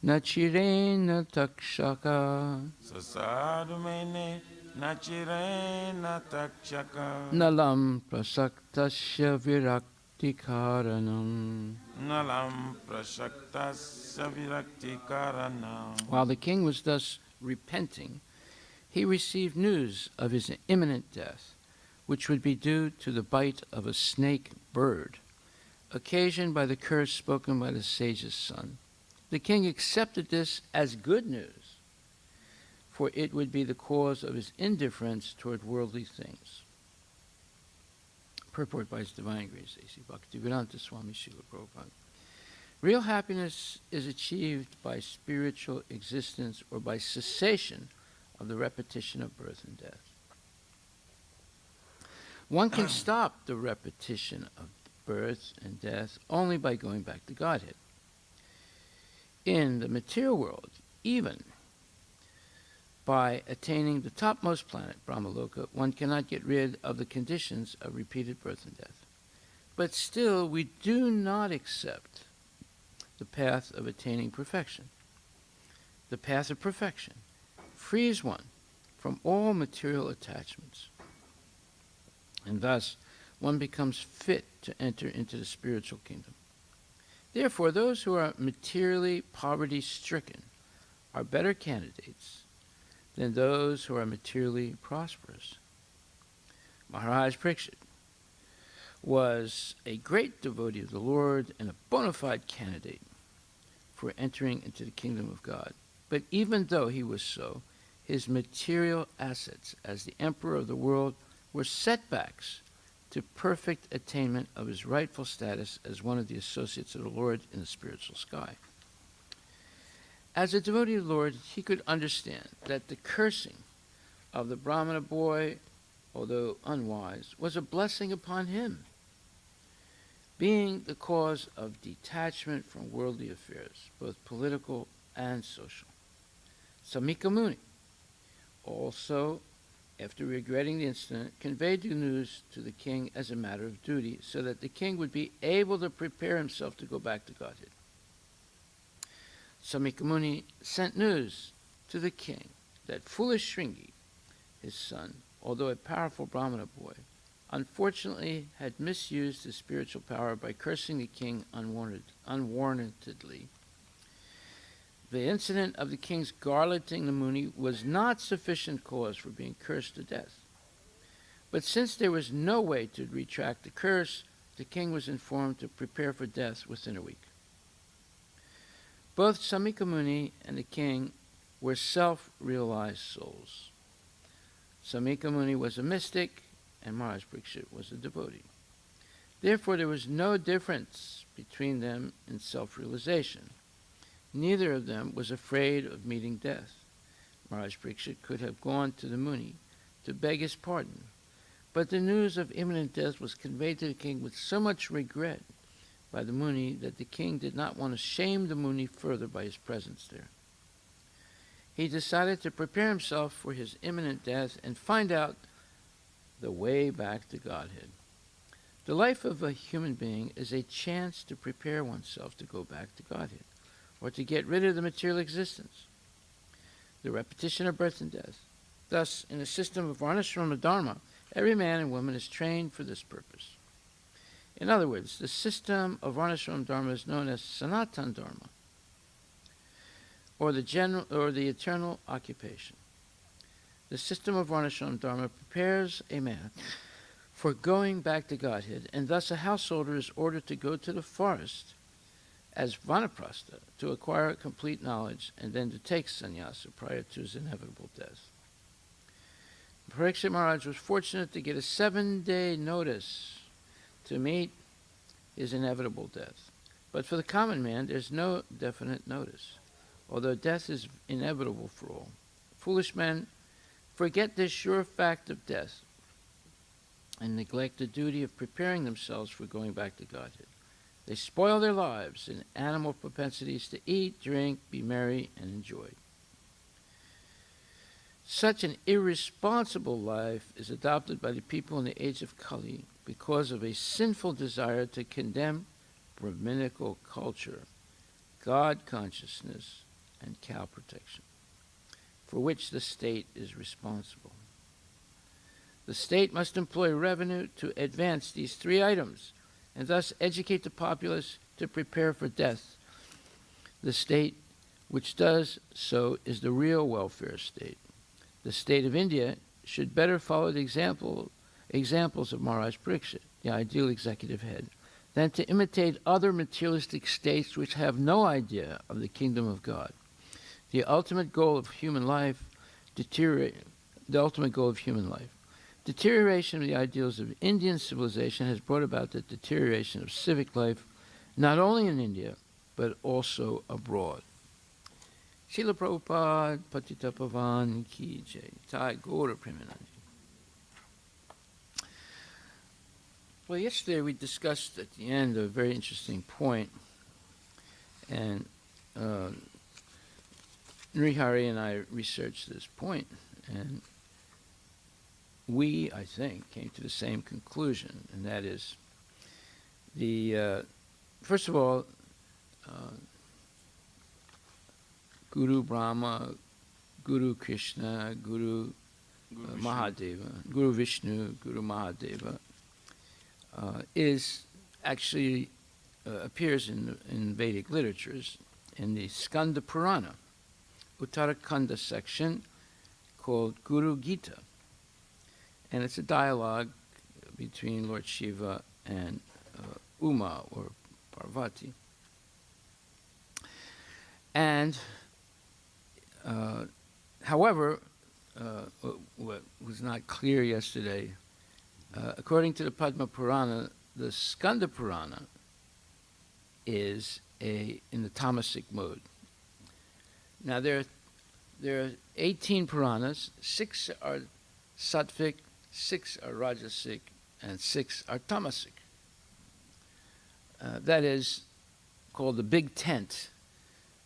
nachirena takshaka. Sasadumene nachirena takshaka. Nalam prasaktasya virakti karanam. Nalam prashaktasya virakti karanam. While the king was thus repenting, he received news of his imminent death, which would be due to the bite of a snake bird, occasioned by the curse spoken by the sage's son. The king accepted this as good news, for it would be the cause of his indifference toward worldly things. Purport by His Divine Grace, A.C. Bhaktivedanta Swami Srila Prabhupada. Real happiness is achieved by spiritual existence or by cessation of the repetition of birth and death. One can stop the repetition of birth and death only by going back to Godhead. In the material world, even by attaining the topmost planet, Brahmaloka, one cannot get rid of the conditions of repeated birth and death. But still, we do not accept the path of attaining perfection. The path of perfection frees one from all material attachments, and thus one becomes fit to enter into the spiritual kingdom. Therefore, those who are materially poverty-stricken are better candidates than those who are materially prosperous. Maharaj Parikshit was a great devotee of the Lord and a bona fide candidate for entering into the kingdom of God. But even though he was so, his material assets as the emperor of the world were setbacks to perfect attainment of his rightful status as one of the associates of the Lord in the spiritual sky. As a devotee of the Lord, he could understand that the cursing of the Brahmana boy, although unwise, was a blessing upon him, being the cause of detachment from worldly affairs, both political and social. Samika Muni also, after regretting the incident, conveyed the news to the king as a matter of duty, so that the king would be able to prepare himself to go back to Godhead. Samika Muni sent news to the king that foolish Shringi, his son, although a powerful Brahmana boy, unfortunately had misused his spiritual power by cursing the king unwarrantedly. The incident of the king's garlanding the Muni was not sufficient cause for being cursed to death. But since there was no way to retract the curse, the king was informed to prepare for death within a week. Both Samika Muni and the king were self-realized souls. Samika Muni was a mystic, and Maharaj Parikshit was a devotee. Therefore, there was no difference between them in self-realization. Neither of them was afraid of meeting death. Maharaj Parikshit could have gone to the Muni to beg his pardon, but the news of imminent death was conveyed to the king with so much regret by the Muni that the king did not want to shame the Muni further by his presence there. He decided to prepare himself for his imminent death and find out the way back to Godhead. The life of a human being is a chance to prepare oneself to go back to Godhead, or to get rid of the material existence, the repetition of birth and death. Thus, in the system of Varnashrama Dharma, every man and woman is trained for this purpose. In other words, the system of Varnashrama Dharma is known as Sanatana Dharma, or the eternal occupation. The system of Varnashrama Dharma prepares a man for going back to Godhead, and thus a householder is ordered to go to the forest as vanaprastha to acquire complete knowledge and then to take sannyasa prior to his inevitable death. Parikshit Maharaj was fortunate to get a 7-day notice to meet his inevitable death. But for the common man, there's no definite notice, although death is inevitable for all. Foolish men forget this sure fact of death. and neglect the duty of preparing themselves for going back to Godhead. They spoil their lives in animal propensities to eat, drink, be merry, and enjoy. Such an irresponsible life is adopted by the people in the age of Kali because of a sinful desire to condemn Brahminical culture, God consciousness, and cow protection, for which the state is responsible. The state must employ revenue to advance these three items and thus educate the populace to prepare for death. The state which does so is the real welfare state. The state of India should better follow the examples of Maharaj Pariksit, the ideal executive head, than to imitate other materialistic states which have no idea of the kingdom of God. The ultimate goal of human life, deterioration of the ideals of Indian civilization has brought about the deterioration of civic life, not only in India, but also abroad. Srila Prabhupada, Patita Pavan Ki Jai, Thai Gaura Premanandi. Well, yesterday we discussed at the end a very interesting point, and Nrihari and I researched this point, and we, I think, came to the same conclusion, and that is first of all, Guru Brahma, Guru Krishna, Guru Mahadeva, Guru Vishnu, Guru Mahadeva, is actually appears in Vedic literatures in the Skanda Purana, Uttarakanda section called Guru Gita. And it's a dialogue between Lord Shiva and Uma, or Parvati. And, however, what was not clear yesterday, according to the Padma Purana, the Skanda Purana is in the tamasic mode. Now, there are 18 Puranas, 6 are sattvic, 6 are rajasic, and 6 are tamasic. That is called the big tent.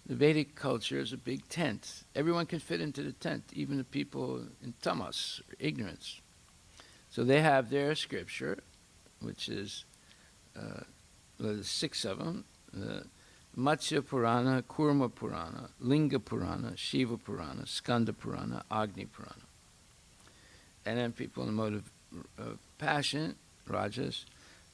The Vedic culture is a big tent. Everyone can fit into the tent, even the people in tamas, or ignorance. So they have their scripture, which is there's 6 of them, Matsya Purana, Kurma Purana, Linga Purana, Shiva Purana, Skanda Purana, Agni Purana. And then people in the mode of passion, rajas,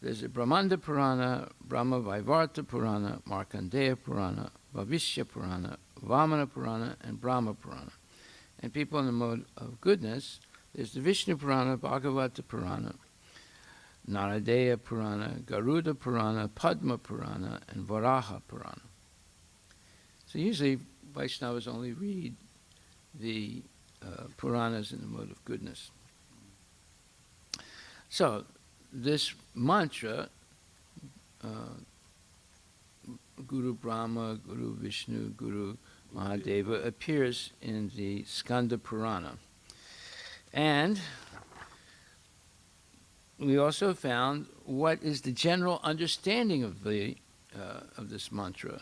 there's a Brahmanda Purana, Brahma Vaivarta Purana, Markandeya Purana, Bhavishya Purana, Vamana Purana, and Brahma Purana. And people in the mode of goodness, there's the Vishnu Purana, Bhagavata Purana, Naradeya Purana, Garuda Purana, Padma Purana, and Varaha Purana. So usually Vaishnavas only read the Puranas in the mode of goodness. So this mantra, Guru Brahma, Guru Vishnu, Guru Mahadeva, appears in the Skanda Purana. And we also found what is the general understanding of this mantra,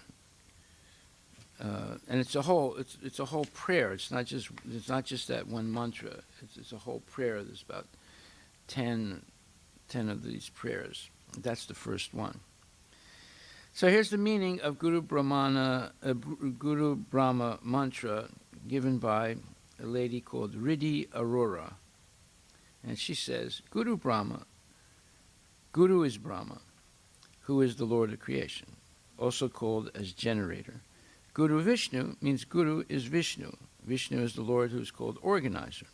and it's a whole prayer. It's not just that one mantra. It's a whole prayer. There's about 10 of these prayers. That's the first one. So here's the meaning of Guru Brahma mantra given by a lady called Riddhi Arora. And she says, Guru Brahma, Guru is Brahma, who is the Lord of creation, also called as generator. Guru Vishnu means Guru is Vishnu. Vishnu is the Lord who is called organizer.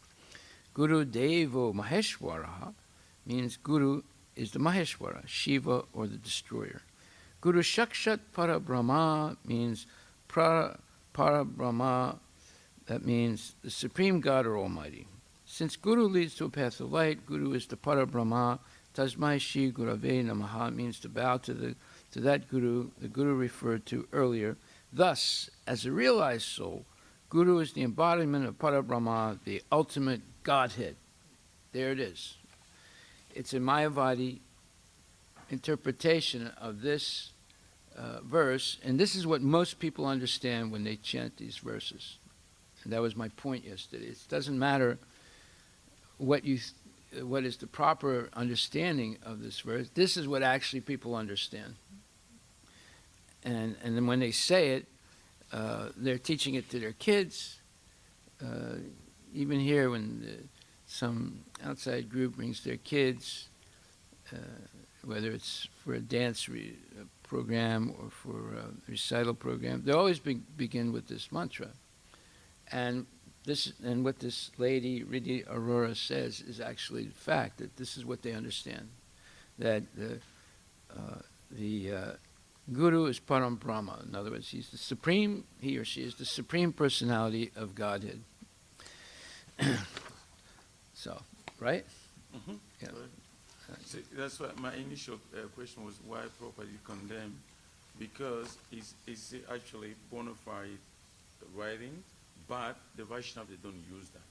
Guru Devo Maheshwara means Guru is the Maheshwara, Shiva, or the destroyer. Guru Shakshat Parabrahma means Parabrahma, that means the supreme God or Almighty. Since Guru leads to a path of light, Guru is the Parabrahma. Tasmai Shri Gurave Namaha means to bow to that Guru, the Guru referred to earlier. Thus, as a realized soul, Guru is the embodiment of Parabrahma, the ultimate Godhead. There it is. it's a Mayavadi interpretation of this verse, and this is what most people understand when they chant these verses. And that was my point yesterday. It doesn't matter what is the proper understanding of this verse. This is what actually people understand. And then when they say it, they're teaching it to their kids. Even here, when some outside group brings their kids, whether it's for a dance program or for a recital program, they always begin with this mantra. And what this lady, Riddhi Arora, says is actually the fact that this is what they understand, that the Guru is Param Brahma. In other words, he or she is the supreme personality of Godhead. So, right? Mm-hmm. Yeah. See, that's why my initial question was why properly condemned, because it's actually bona fide writing, but the Vaishnava, they don't use that.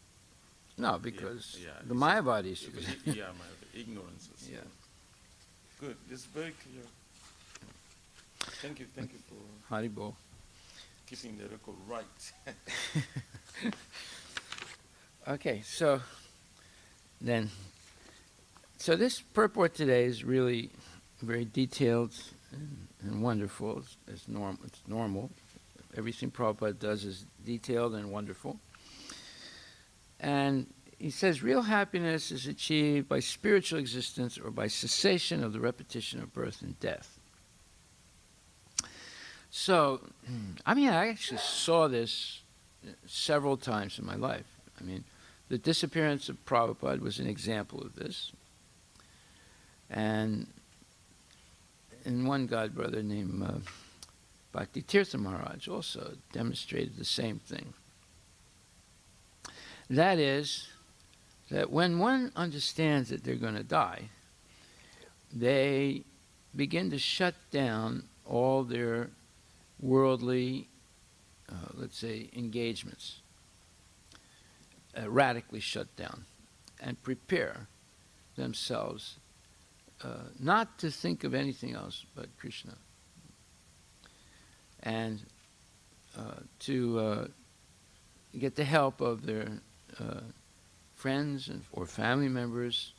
No, because Yeah, the Mayavadis. Yeah, my ignorance. Yeah. Good. This is very clear. Thank you for Haribol. keeping the record right. Okay, so this purport today is really very detailed and wonderful. It's normal. Everything Prabhupada does is detailed and wonderful. And he says real happiness is achieved by spiritual existence or by cessation of the repetition of birth and death. So, I actually saw this several times in my life. The disappearance of Prabhupada was an example of this. And one godbrother named Bhakti Tirtha Maharaj also demonstrated the same thing. That is, that when one understands that they're going to die, they begin to shut down all their worldly, let's say, engagements, radically shut down, and prepare themselves not to think of anything else but Krishna, and to get the help of their friends or family members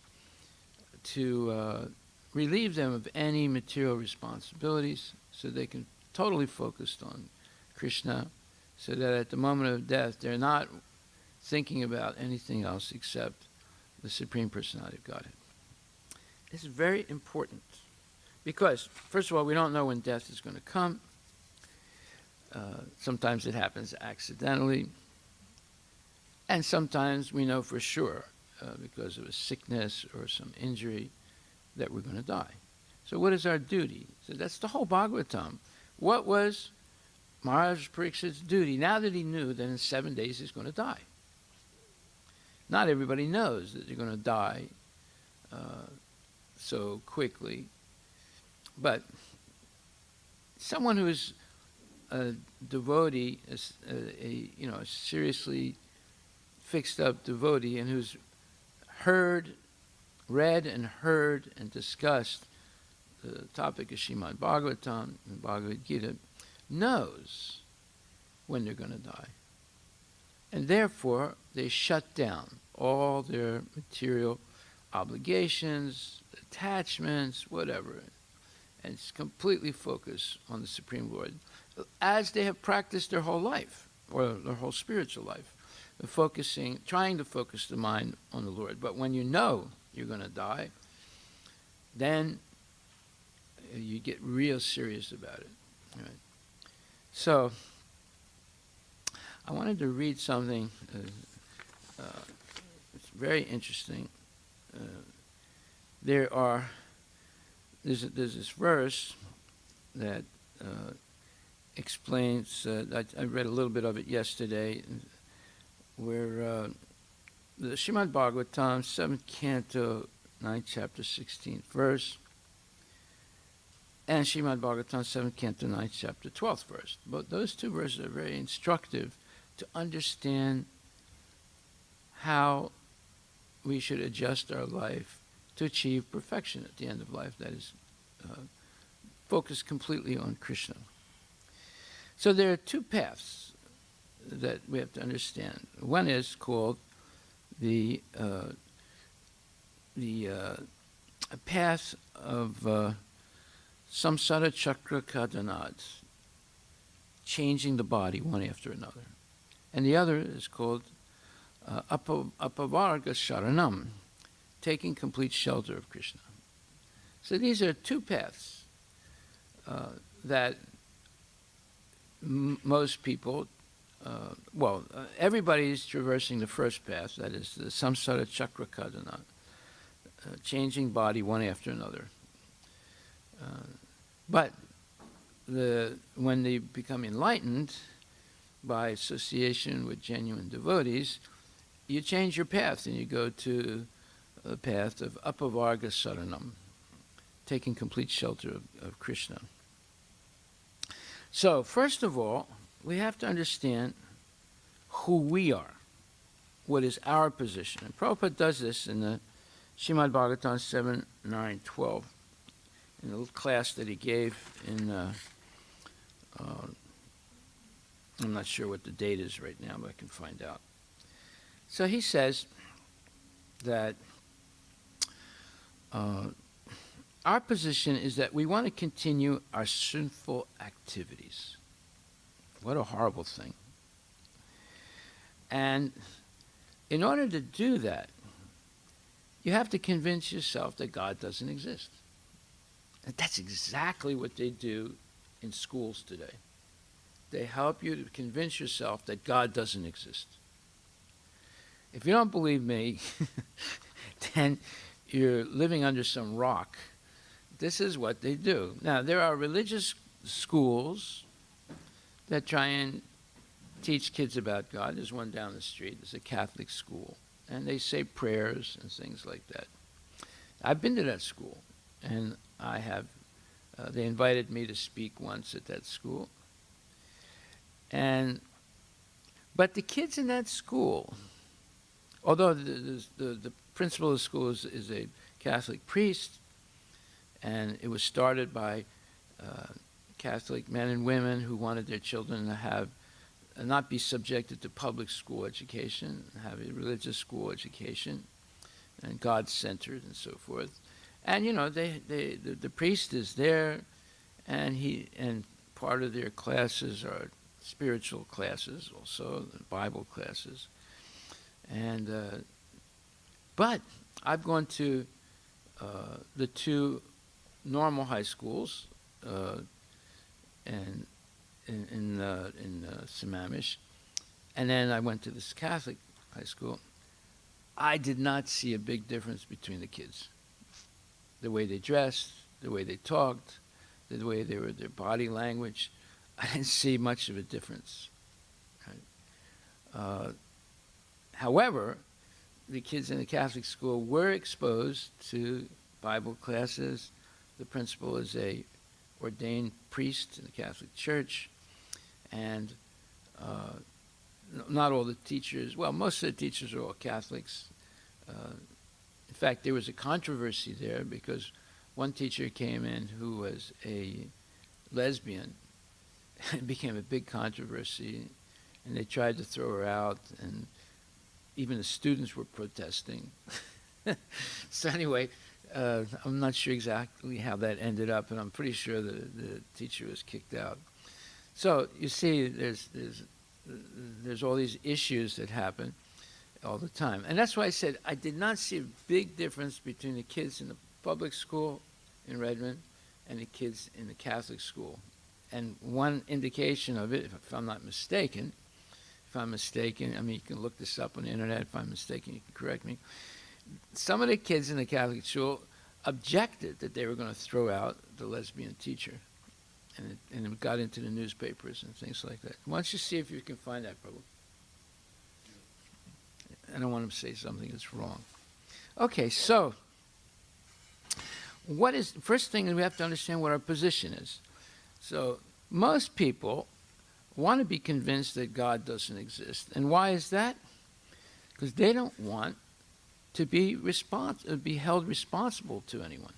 to relieve them of any material responsibilities so they can totally focus on Krishna, so that at the moment of death they're not thinking about anything else except the Supreme Personality of Godhead. This is very important because, first of all, we don't know when death is going to come. Sometimes it happens accidentally, and sometimes we know for sure because of a sickness or some injury that we're going to die. So what is our duty? So that's the whole Bhagavatam. What was Maharaj Parikshit's duty now that he knew that in 7 days he's going to die? Not everybody knows that they're going to die so quickly, but someone who is a devotee, a seriously fixed up devotee, and who's read and discussed the topic of Srimad Bhagavatam and Bhagavad Gita, knows when they're going to die. And therefore, they shut down all their material obligations, attachments, whatever, and it's completely focused on the Supreme Lord, as they have practiced their whole life, or their whole spiritual life, trying to focus the mind on the Lord. But when you know you're going to die, then you get real serious about it. Right? So, I wanted to read something. It's very interesting. There's this verse that explains. I read a little bit of it yesterday, where the Srimad Bhagavatam, 7th Canto, 9th Chapter, 16th verse, and Srimad Bhagavatam, 7th Canto, 9th Chapter, 12th verse. But those two verses are very instructive to understand how we should adjust our life to achieve perfection at the end of life, that is, focused completely on Krishna. So there are two paths that we have to understand. One is called the path of samsara chakra kadanads, changing the body one after another. And the other is called apavarga sharanam, taking complete shelter of Krishna. So these are two paths that most people, everybody is traversing the first path, that is the samsara chakra kadana, changing body one after another. But when they become enlightened by association with genuine devotees, you change your path and you go to the path of apavarga saranam, taking complete shelter of Krishna. So, first of all, we have to understand who we are, what is our position. And Prabhupada does this in the Srimad Bhagavatam 7, 9, 12, in a little class that he gave in, I'm not sure what the date is right now, but I can find out. So he says that our position is that we want to continue our sinful activities. What a horrible thing. And in order to do that, you have to convince yourself that God doesn't exist. And that's exactly what they do in schools today. They help you to convince yourself that God doesn't exist. If you don't believe me, then you're living under some rock. This is what they do. Now, there are religious schools that try and teach kids about God. There's one down the street. There's a Catholic school. And they say prayers and things like that. I've been to that school. And I have, they invited me to speak once at that school. But the kids in that school, although the principal of the school is a Catholic priest, and it was started by Catholic men and women who wanted their children to have not be subjected to public school education, have a religious school education, and God-centered and so forth. And the priest is there, and part of their classes are spiritual classes, also Bible classes, and but I've gone to the two normal high schools, and in Sammamish, and then I went to this Catholic high school. I did not see a big difference between the kids. The way they dressed, the way they talked, the way they were, their body language, I didn't see much of a difference. Right? However, the kids in the Catholic school were exposed to Bible classes. The principal is a ordained priest in the Catholic Church, and not all the teachers, well, most of the teachers are all Catholics. In fact, there was a controversy there because one teacher came in who was a lesbian. It became a big controversy, and they tried to throw her out, and even the students were protesting. So anyway, I'm not sure exactly how that ended up, and I'm pretty sure the teacher was kicked out. So you see, there's all these issues that happen all the time. And that's why I said I did not see a big difference between the kids in the public school in Redmond and the kids in the Catholic school. And one indication of it, if I'm not mistaken, I mean, you can look this up on the internet. If I'm mistaken, you can correct me. Some of the kids in the Catholic school objected that they were going to throw out the lesbian teacher. And it got into the newspapers and things like that. Why don't you see if you can find that, Prabhu? I don't want to say something that's wrong. Okay, so first thing we have to understand what our position is. So most people want to be convinced that God doesn't exist. And why is that? Because they don't want to be held responsible to anyone.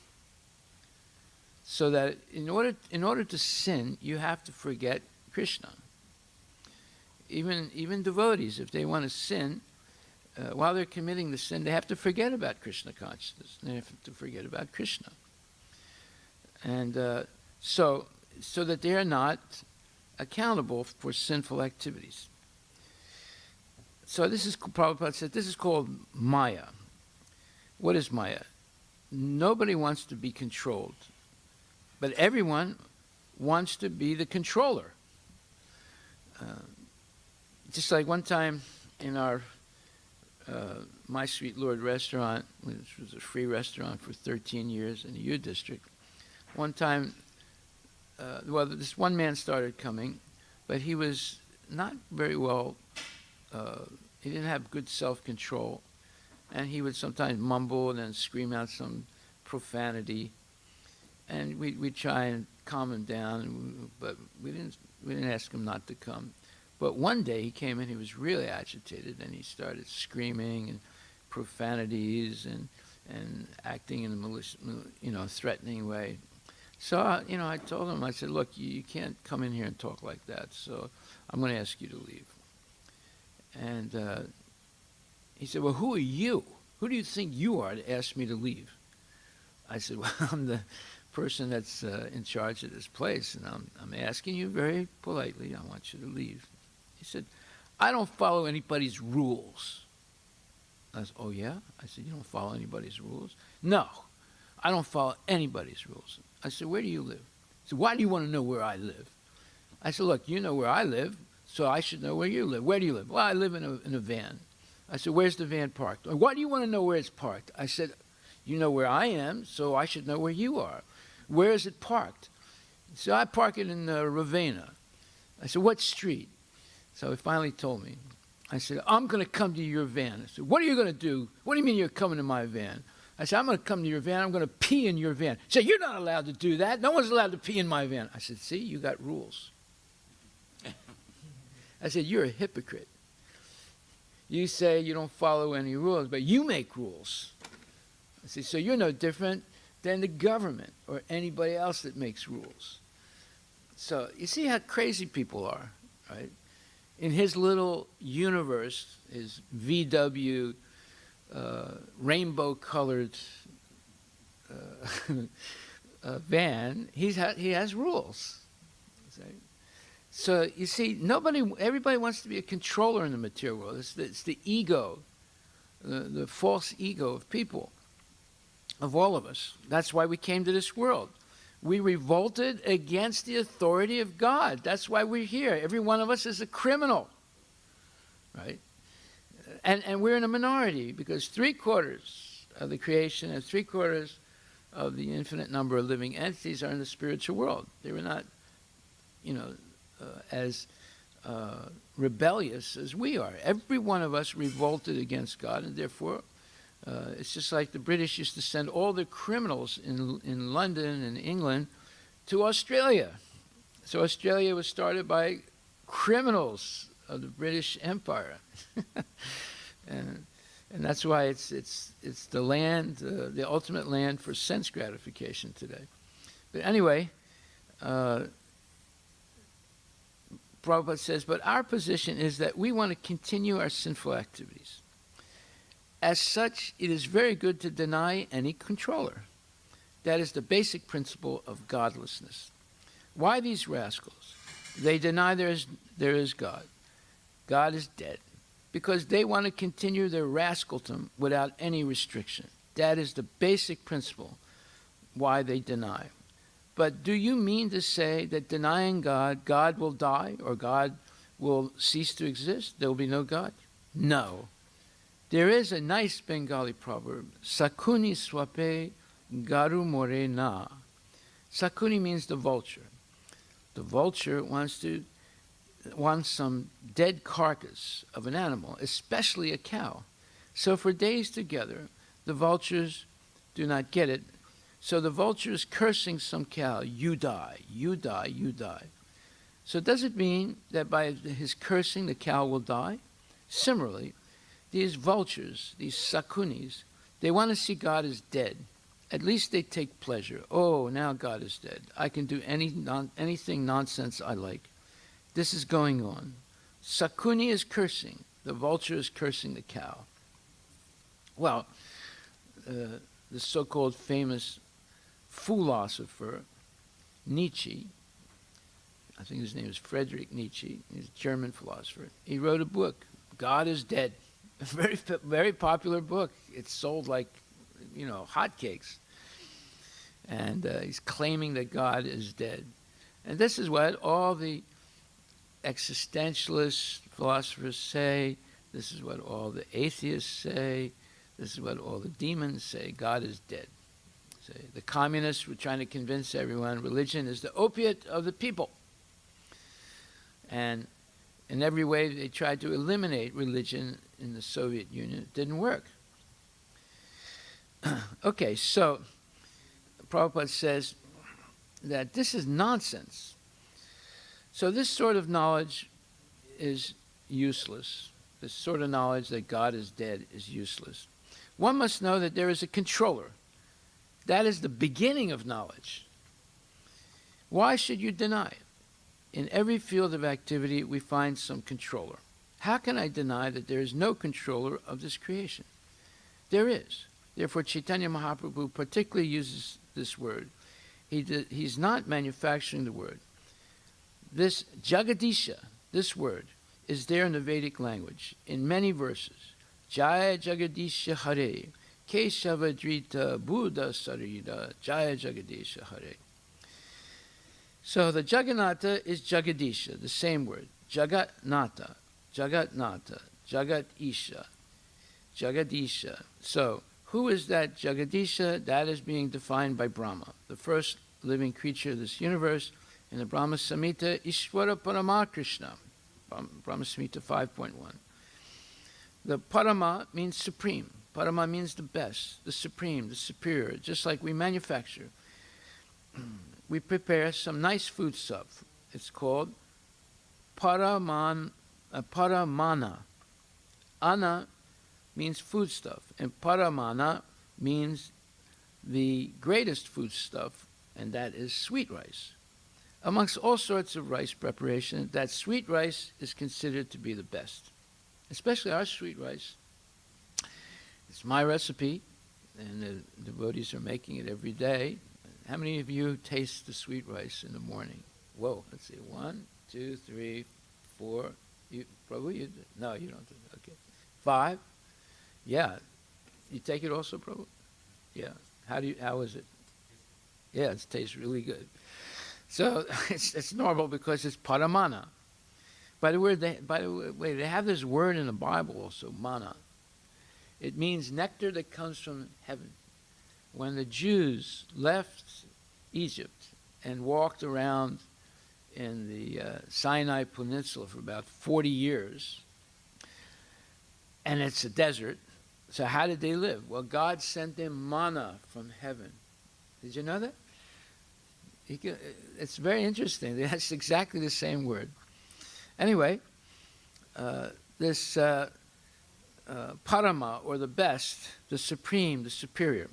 So that in order to sin, you have to forget Krishna. Even devotees, if they want to sin, while they're committing the sin, they have to forget about Krishna consciousness. They have to forget about Krishna. And so that they are not accountable for sinful activities. So this is, Prabhupada said, this is called Maya. What is Maya? Nobody wants to be controlled, but everyone wants to be the controller. Just like one time in our My Sweet Lord restaurant, which was a free restaurant for 13 years in the U District, one time, this one man started coming, but he was not very well, he didn't have good self-control, and he would sometimes mumble and then scream out some profanity, and we'd try and calm him down, but we didn't ask him not to come. But one day he came in, he was really agitated, and he started screaming and profanities and acting in a malicious, threatening way. So, I told him, I said, look, you can't come in here and talk like that, so I'm going to ask you to leave. And he said, well, who are you? Who do you think you are to ask me to leave? I said, well, I'm the person that's in charge of this place, and I'm asking you very politely, I want you to leave. He said, I don't follow anybody's rules. I said, oh, yeah? I said, you don't follow anybody's rules? No, I don't follow anybody's rules. I said, where do you live? He said, why do you want to know where I live? I said, look, you know where I live, so I should know where you live. Where do you live? Well, I live in a van. I said, where's the van parked? Why do you want to know where it's parked? I said, you know where I am, so I should know where you are. Where is it parked? He said, I park it in Ravenna. I said, what street? So he finally told me. I said, I'm going to come to your van. I said, what are you going to do? What do you mean you're coming to my van? I said, I'm going to come to your van. I'm going to pee in your van. He said, you're not allowed to do that. No one's allowed to pee in my van. I said, see, you got rules. I said, you're a hypocrite. You say you don't follow any rules, but you make rules. I said, so you're no different than the government or anybody else that makes rules. So you see how crazy people are, right? In his little universe, his VW rainbow-colored van, he has rules. So you see, everybody wants to be a controller in the material world. It's the ego, the false ego of people, of all of us. That's why we came to this world. We revolted against the authority of God. That's why we're here. Every one of us is a criminal, right? And we're in a minority because 3/4 of the creation and 3/4 of the infinite number of living entities are in the spiritual world. They were not, as rebellious as we are. Every one of us revolted against God, and therefore it's just like the British used to send all the criminals in London and England to Australia. So Australia was started by criminals of the British Empire. and that's why it's the land, the ultimate land for sense gratification today. But anyway, Prabhupada says, but our position is that we want to continue our sinful activities. As such, it is very good to deny any controller. That is the basic principle of godlessness. Why these rascals? They deny there is God. God is dead. Because they want to continue their rascaldom without any restriction. That is the basic principle why they deny. But do you mean to say that denying God, God will die or God will cease to exist? There will be no God? No. There is a nice Bengali proverb, Sakuni swape garu more na. Sakuni means the vulture. The vulture wants some dead carcass of an animal, especially a cow. So for days together, the vultures do not get it. So the vulture is cursing some cow, you die, you die, you die. So does it mean that by his cursing the cow will die? Similarly, these vultures, these sakunis, they want to see God as dead. At least they take pleasure. Oh, now God is dead. I can do anything nonsense I like. This is going on. Sakuni is cursing. The vulture is cursing the cow. Well, the so-called famous philosopher Nietzsche, I think his name is Friedrich Nietzsche, he's a German philosopher. He wrote a book, God is Dead. A very, very popular book. It's sold like, hotcakes. And he's claiming that God is dead. And this is what all the existentialist philosophers say. This is what all the atheists say. This is what all the demons say. God is dead. Say, the communists were trying to convince everyone religion is the opiate of the people. And in every way they tried to eliminate religion in the Soviet Union. It didn't work. Okay, so Prabhupada says that this is nonsense. So this sort of knowledge is useless. This sort of knowledge that God is dead is useless. One must know that there is a controller. That is the beginning of knowledge. Why should you deny it? In every field of activity, we find some controller. How can I deny that there is no controller of this creation? There is. Therefore, Chaitanya Mahaprabhu particularly uses this word. He's not manufacturing the word. This Jagadisha, this word, is there in the Vedic language in many verses. Jaya Jagadisha Hare, Keshavadrita Buddha Sarita, Jaya Jagadisha Hare. So the Jagannatha is Jagadisha, the same word. Jagatnatha, Jagatnatha, Jagadisha, Jagadisha. So who is that Jagadisha? That is being defined by Brahma, the first living creature of this universe. In the Brahma Samhita, Ishvara Parama Krishna, Brahma Samhita 5.1. The Parama means supreme. Parama means the best, the supreme, the superior, just like we manufacture. We prepare some nice food stuff. It's called paramana. Ana means foodstuff, and paramana means the greatest foodstuff, and that is sweet rice. Amongst all sorts of rice preparation, that sweet rice is considered to be the best, especially our sweet rice. It's my recipe, and the devotees are making it every day. How many of you taste the sweet rice in the morning? Whoa, let's see. 1, 2, 3, 4. Prabhu, no, you don't. Okay. 5. Yeah. You take it also, Prabhu? Yeah. How is it? Yeah, it tastes really good. So it's normal because it's paramana. By the way, they have this word in the Bible also, mana. It means nectar that comes from heaven. When the Jews left Egypt and walked around in the Sinai Peninsula for about 40 years, and it's a desert, so how did they live? Well, God sent them manna from heaven. Did you know that? It's very interesting. That's exactly the same word. Anyway, this parama, or the best, the supreme, the superior,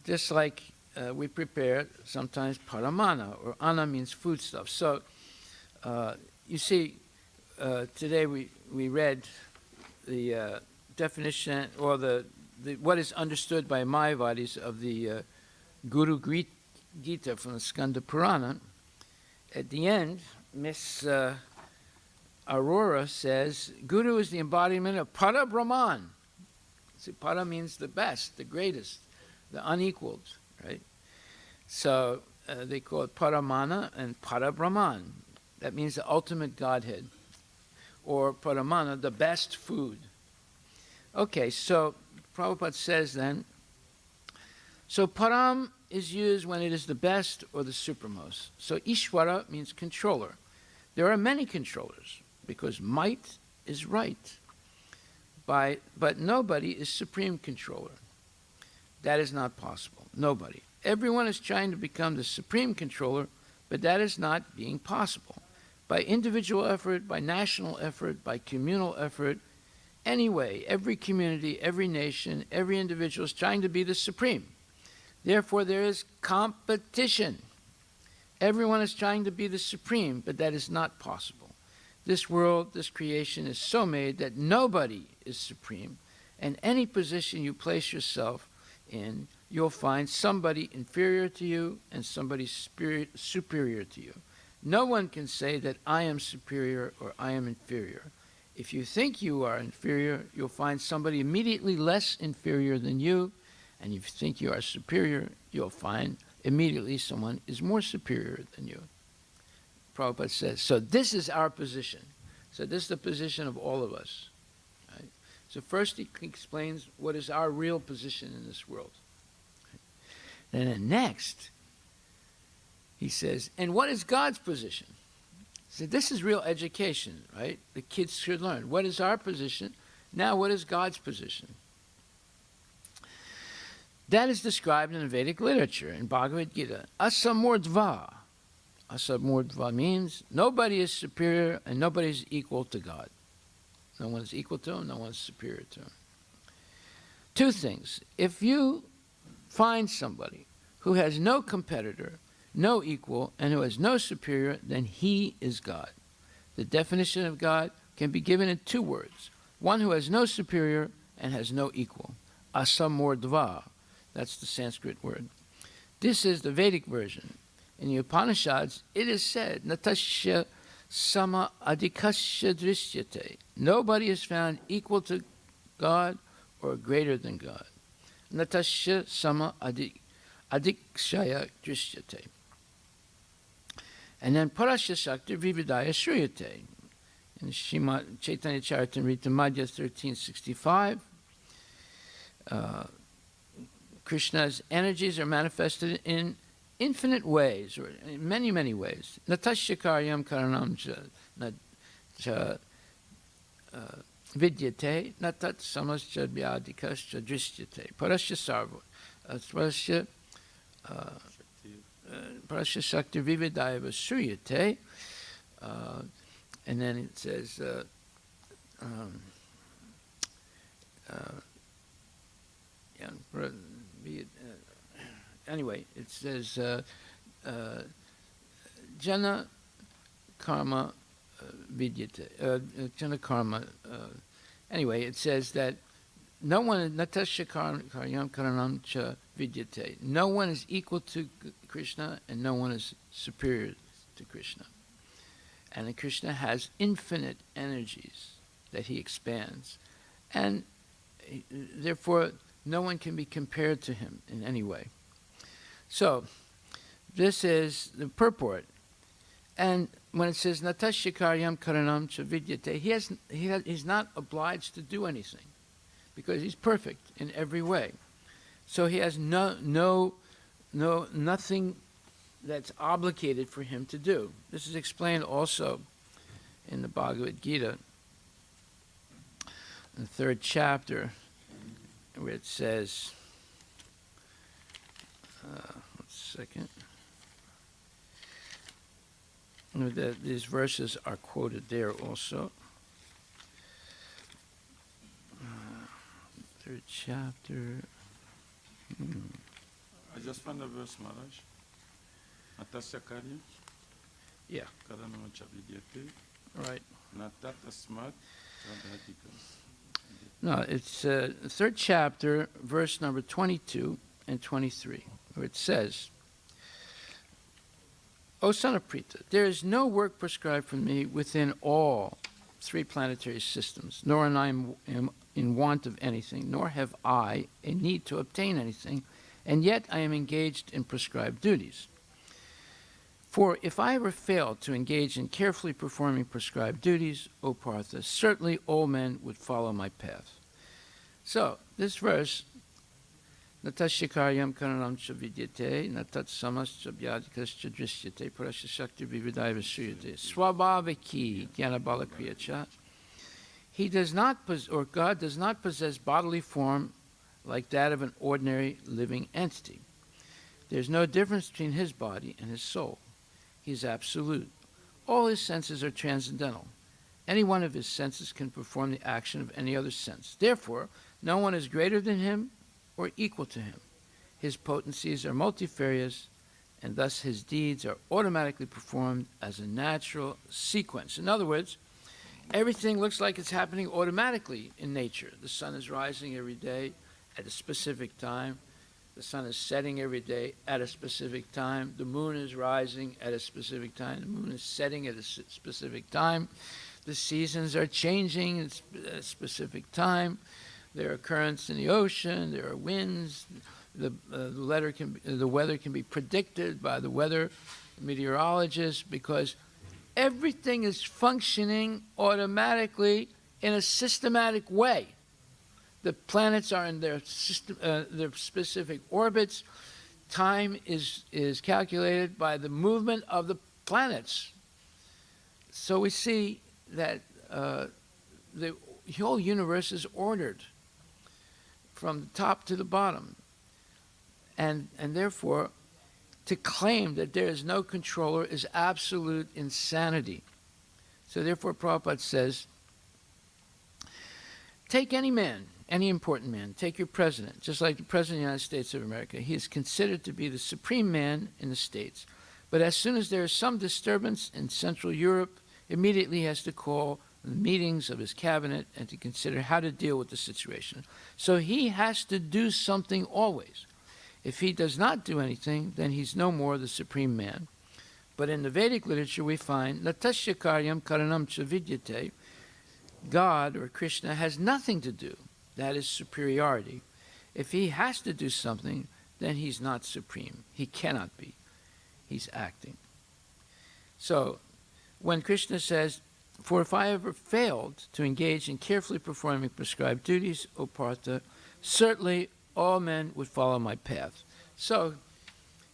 just like we prepare sometimes paramana, or ana means foodstuff. So you see, today we read the definition, or the what is understood by Mayavadis of the Guru Gita from the Skanda Purana. At the end, Miss Aurora says, Guru is the embodiment of Para Brahman. See, Para means the best, the greatest, the unequaled, right? So they call it Paramana and Para Brahman. That means the ultimate Godhead. Or Paramana, the best food. Okay, so Prabhupada says then, so Param is used when it is the best or the supremmost. So Ishvara means controller. There are many controllers, because might is right. But nobody is supreme controller. That is not possible. Nobody. Everyone is trying to become the supreme controller, but that is not being possible. By individual effort, by national effort, by communal effort, Anyway, every community, every nation, every individual is trying to be the supreme. Therefore, there is competition. Everyone is trying to be the supreme, but that is not possible. This world, this creation is so made that nobody is supreme, and any position you place yourself in, you'll find somebody inferior to you and somebody superior to you. No one can say that I am superior or I am inferior. If you think you are inferior, you'll find somebody immediately less inferior than you, and if you think you are superior, you'll find immediately someone is more superior than you. Prabhupada says, so this is our position. So this is the position of all of us. Right? So first he explains what is our real position in this world. And then next, he says, and what is God's position? So this is real education, right? The kids should learn. What is our position? Now what is God's position? That is described in the Vedic literature, in Bhagavad Gita. Asamurdva. Asamurdva means nobody is superior and nobody is equal to God. No one is equal to him, no one is superior to him. Two things. If you find somebody who has no competitor, no equal, and who has no superior, then he is God. The definition of God can be given in two words. One who has no superior and has no equal. Asamurdva. That's the Sanskrit word. This is the Vedic version. In the Upanishads, it is said, Natasya sama adikasya drishyate. Nobody is found equal to God or greater than God. Natasya sama adikshaya drishyate. And then Parasya Shakti Vividaya Shriyate. In Srimad Chaitanya Charitamrita Madhya 1365, Krishna's energies are manifested in infinite ways, or in many, many ways. Natasya karyam karanam cha vidyate, natat samascha vyadikascha drishyate. Parasya sarva. Parasya Shakti Vividaya Vasuyate. And then it says, anyway, it says, Jana Karma Vidyate. Jana Karma. Anyway, it says that no one, Natasya Karyam Karanam Cha Vidyate. No one is equal to Krishna and no one is superior to Krishna. And Krishna has infinite energies that he expands. And therefore, no one can be compared to him in any way. So, this is the purport. And when it says, Natasya Karyam Karanam Cha Vidyate, he's not obliged to do anything because he's perfect in every way. So he has nothing that's obligated for him to do. This is explained also in the Bhagavad Gita, in the 3rd chapter, where it says, these verses are quoted there also. 3rd chapter. I just found the verse, Maharaj. Natasya karya. Yeah. Karanam cha vidyate. Right. Natat asmat radhatikas. No, it's 3rd chapter, verse number 22 and 23, where it says, O son of Prita, there is no work prescribed for me within all 3 planetary systems, nor am I in want of anything, nor have I a need to obtain anything, and yet I am engaged in prescribed duties. For if I ever failed to engage in carefully performing prescribed duties, O Partha, certainly all men would follow my path. So, this verse, Natasya karyam karanam cha vidyate, natat samascha vyadikas drishyate, parasya shakti vividaya vasuyate, swabhaviki jnanabala kriyacha. He does not, or God does not possess bodily form like that of an ordinary living entity. There's no difference between his body and his soul. He is absolute. All his senses are transcendental. Any one of his senses can perform the action of any other sense. Therefore, no one is greater than him or equal to him. His potencies are multifarious, and thus his deeds are automatically performed as a natural sequence. In other words, everything looks like it's happening automatically in nature. The sun is rising every day at a specific time. The sun is setting every day at a specific time. The moon is rising at a specific time. The moon is setting at a specific time. The seasons are changing at a specific time. There are currents in the ocean. There are winds. The weather can be predicted by the weather meteorologist because everything is functioning automatically in a systematic way. The planets are in their specific orbits. Time is calculated by the movement of the planets. So we see that the whole universe is ordered from the top to the bottom. And therefore, to claim that there is no controller is absolute insanity. So therefore, Prabhupada says, take any man, any important man, take your president, just like the President of the United States of America. He is considered to be the supreme man in the States. But as soon as there is some disturbance in Central Europe, immediately he has to call the meetings of his cabinet and to consider how to deal with the situation. So he has to do something always. If he does not do anything, then he's no more the supreme man. But in the Vedic literature we find, Natasya karyam karanam cha vidyate, God or Krishna has nothing to do. That is superiority. If he has to do something, then he's not supreme. He cannot be. He's acting. So when Krishna says, for if I ever failed to engage in carefully performing prescribed duties, O Partha, certainly all men would follow my path. So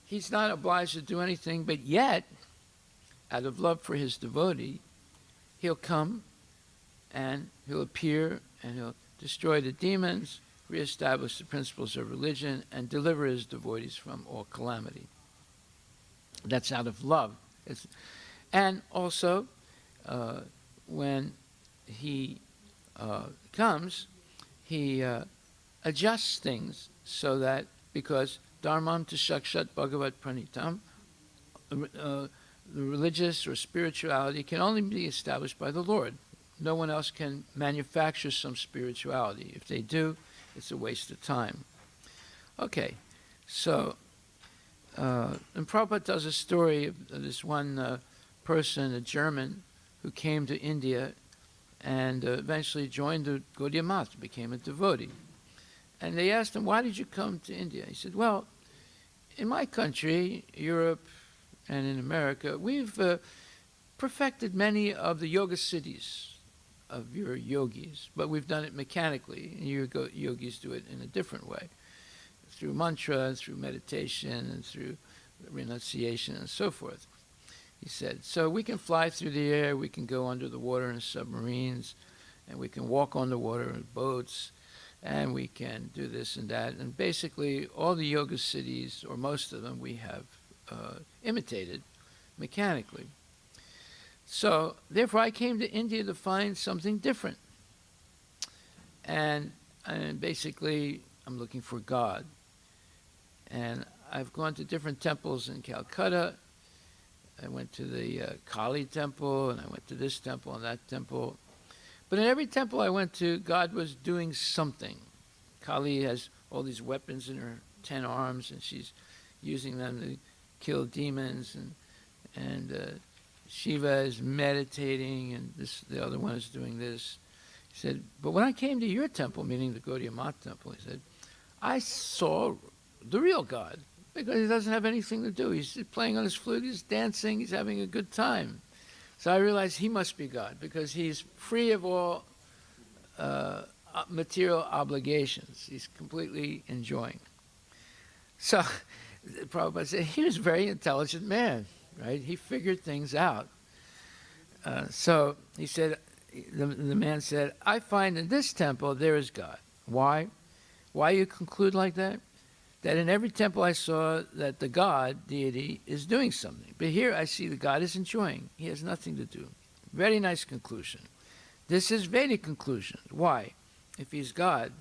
he's not obliged to do anything, but yet, out of love for his devotee, he'll come and he'll appear and he'll destroy the demons, reestablish the principles of religion, and deliver his devotees from all calamity. That's out of love. And also, when he comes, he adjusts things so that, because dharmam to shakshat bhagavat pranitam, the religious or spirituality can only be established by the Lord. No one else can manufacture some spirituality. If they do, it's a waste of time. Okay, so, and Prabhupada tells a story of this one person, a German, who came to India and eventually joined the Gaudiya Math, became a devotee. And they asked him, why did you come to India? He said, well, in my country, Europe, and in America, we've perfected many of the yoga siddhis of your yogis, but we've done it mechanically, and your yogis do it in a different way, through mantra, and through meditation, and through renunciation, and so forth. He said, so we can fly through the air, we can go under the water in submarines, and we can walk on the water in boats, and we can do this and that. And basically, all the yoga siddhis, or most of them, we have imitated mechanically. So, therefore, I came to India to find something different. And basically, I'm looking for God. And I've gone to different temples in Calcutta. I went to the Kali temple, and I went to this temple and that temple. But in every temple I went to, God was doing something. Kali has all these weapons in her 10 arms, and she's using them to kill demons, and Shiva is meditating, and the other one is doing this. He said, but when I came to your temple, meaning the Gaudiya Math temple, he said, I saw the real God, because he doesn't have anything to do. He's playing on his flute, he's dancing, he's having a good time. So I realized he must be God, because he's free of all material obligations. He's completely enjoying. So Prabhupada said, he was a very intelligent man, right? He figured things out. So he said, the man said, I find in this temple there is God. Why? Why you conclude like that? That in every temple I saw that the God, deity, is doing something. But here I see the God is enjoying. He has nothing to do. Very nice conclusion. This is Vedic conclusion. Why? If he's God,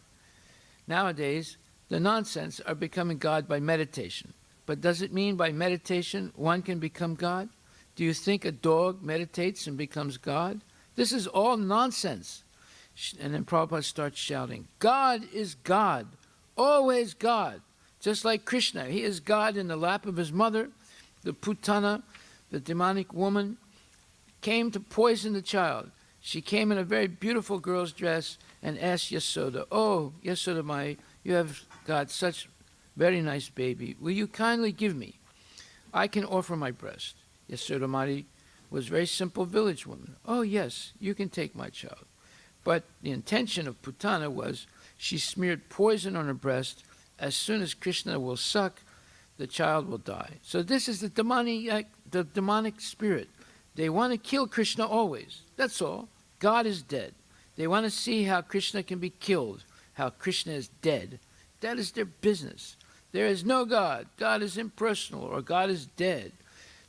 nowadays the nonsense are becoming God by meditation. But does it mean by meditation one can become God? Do you think a dog meditates and becomes God? This is all nonsense. And then Prabhupada starts shouting, God is God, always God. Just like Krishna, he is God in the lap of his mother. The Putana, the demonic woman, came to poison the child. She came in a very beautiful girl's dress and asked Yasoda, oh, Yasoda Mai, you have got such very nice baby. Will you kindly give me? I can offer my breast. Yasoda Mai was a very simple village woman. Oh, yes, you can take my child. But the intention of Putana was she smeared poison on her breast. As soon as Krishna will suck, the child will die. So this is the demonic spirit. They want to kill Krishna always. That's all. God is dead. They want to see how Krishna can be killed, how Krishna is dead. That is their business. There is no God. God is impersonal, or God is dead.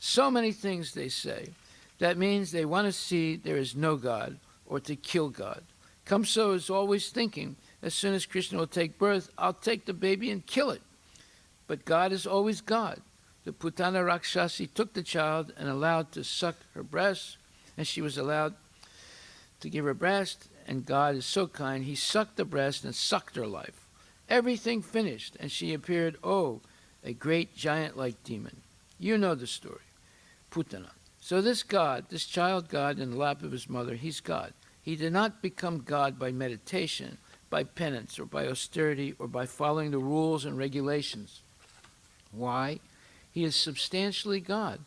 So many things they say. That means they want to see there is no God, or to kill God. Kamsa is always thinking, as soon as Krishna will take birth, I'll take the baby and kill it. But God is always God. The Putana Rakshasi took the child and allowed to suck her breast, and she was allowed to give her breast, and God is so kind, he sucked the breast and sucked her life. Everything finished, and she appeared, a great giant-like demon. You know the story. Putana. So this God, this child God in the lap of his mother, he's God. He did not become God by meditation, by penance, or by austerity, or by following the rules and regulations. Why? He is substantially God.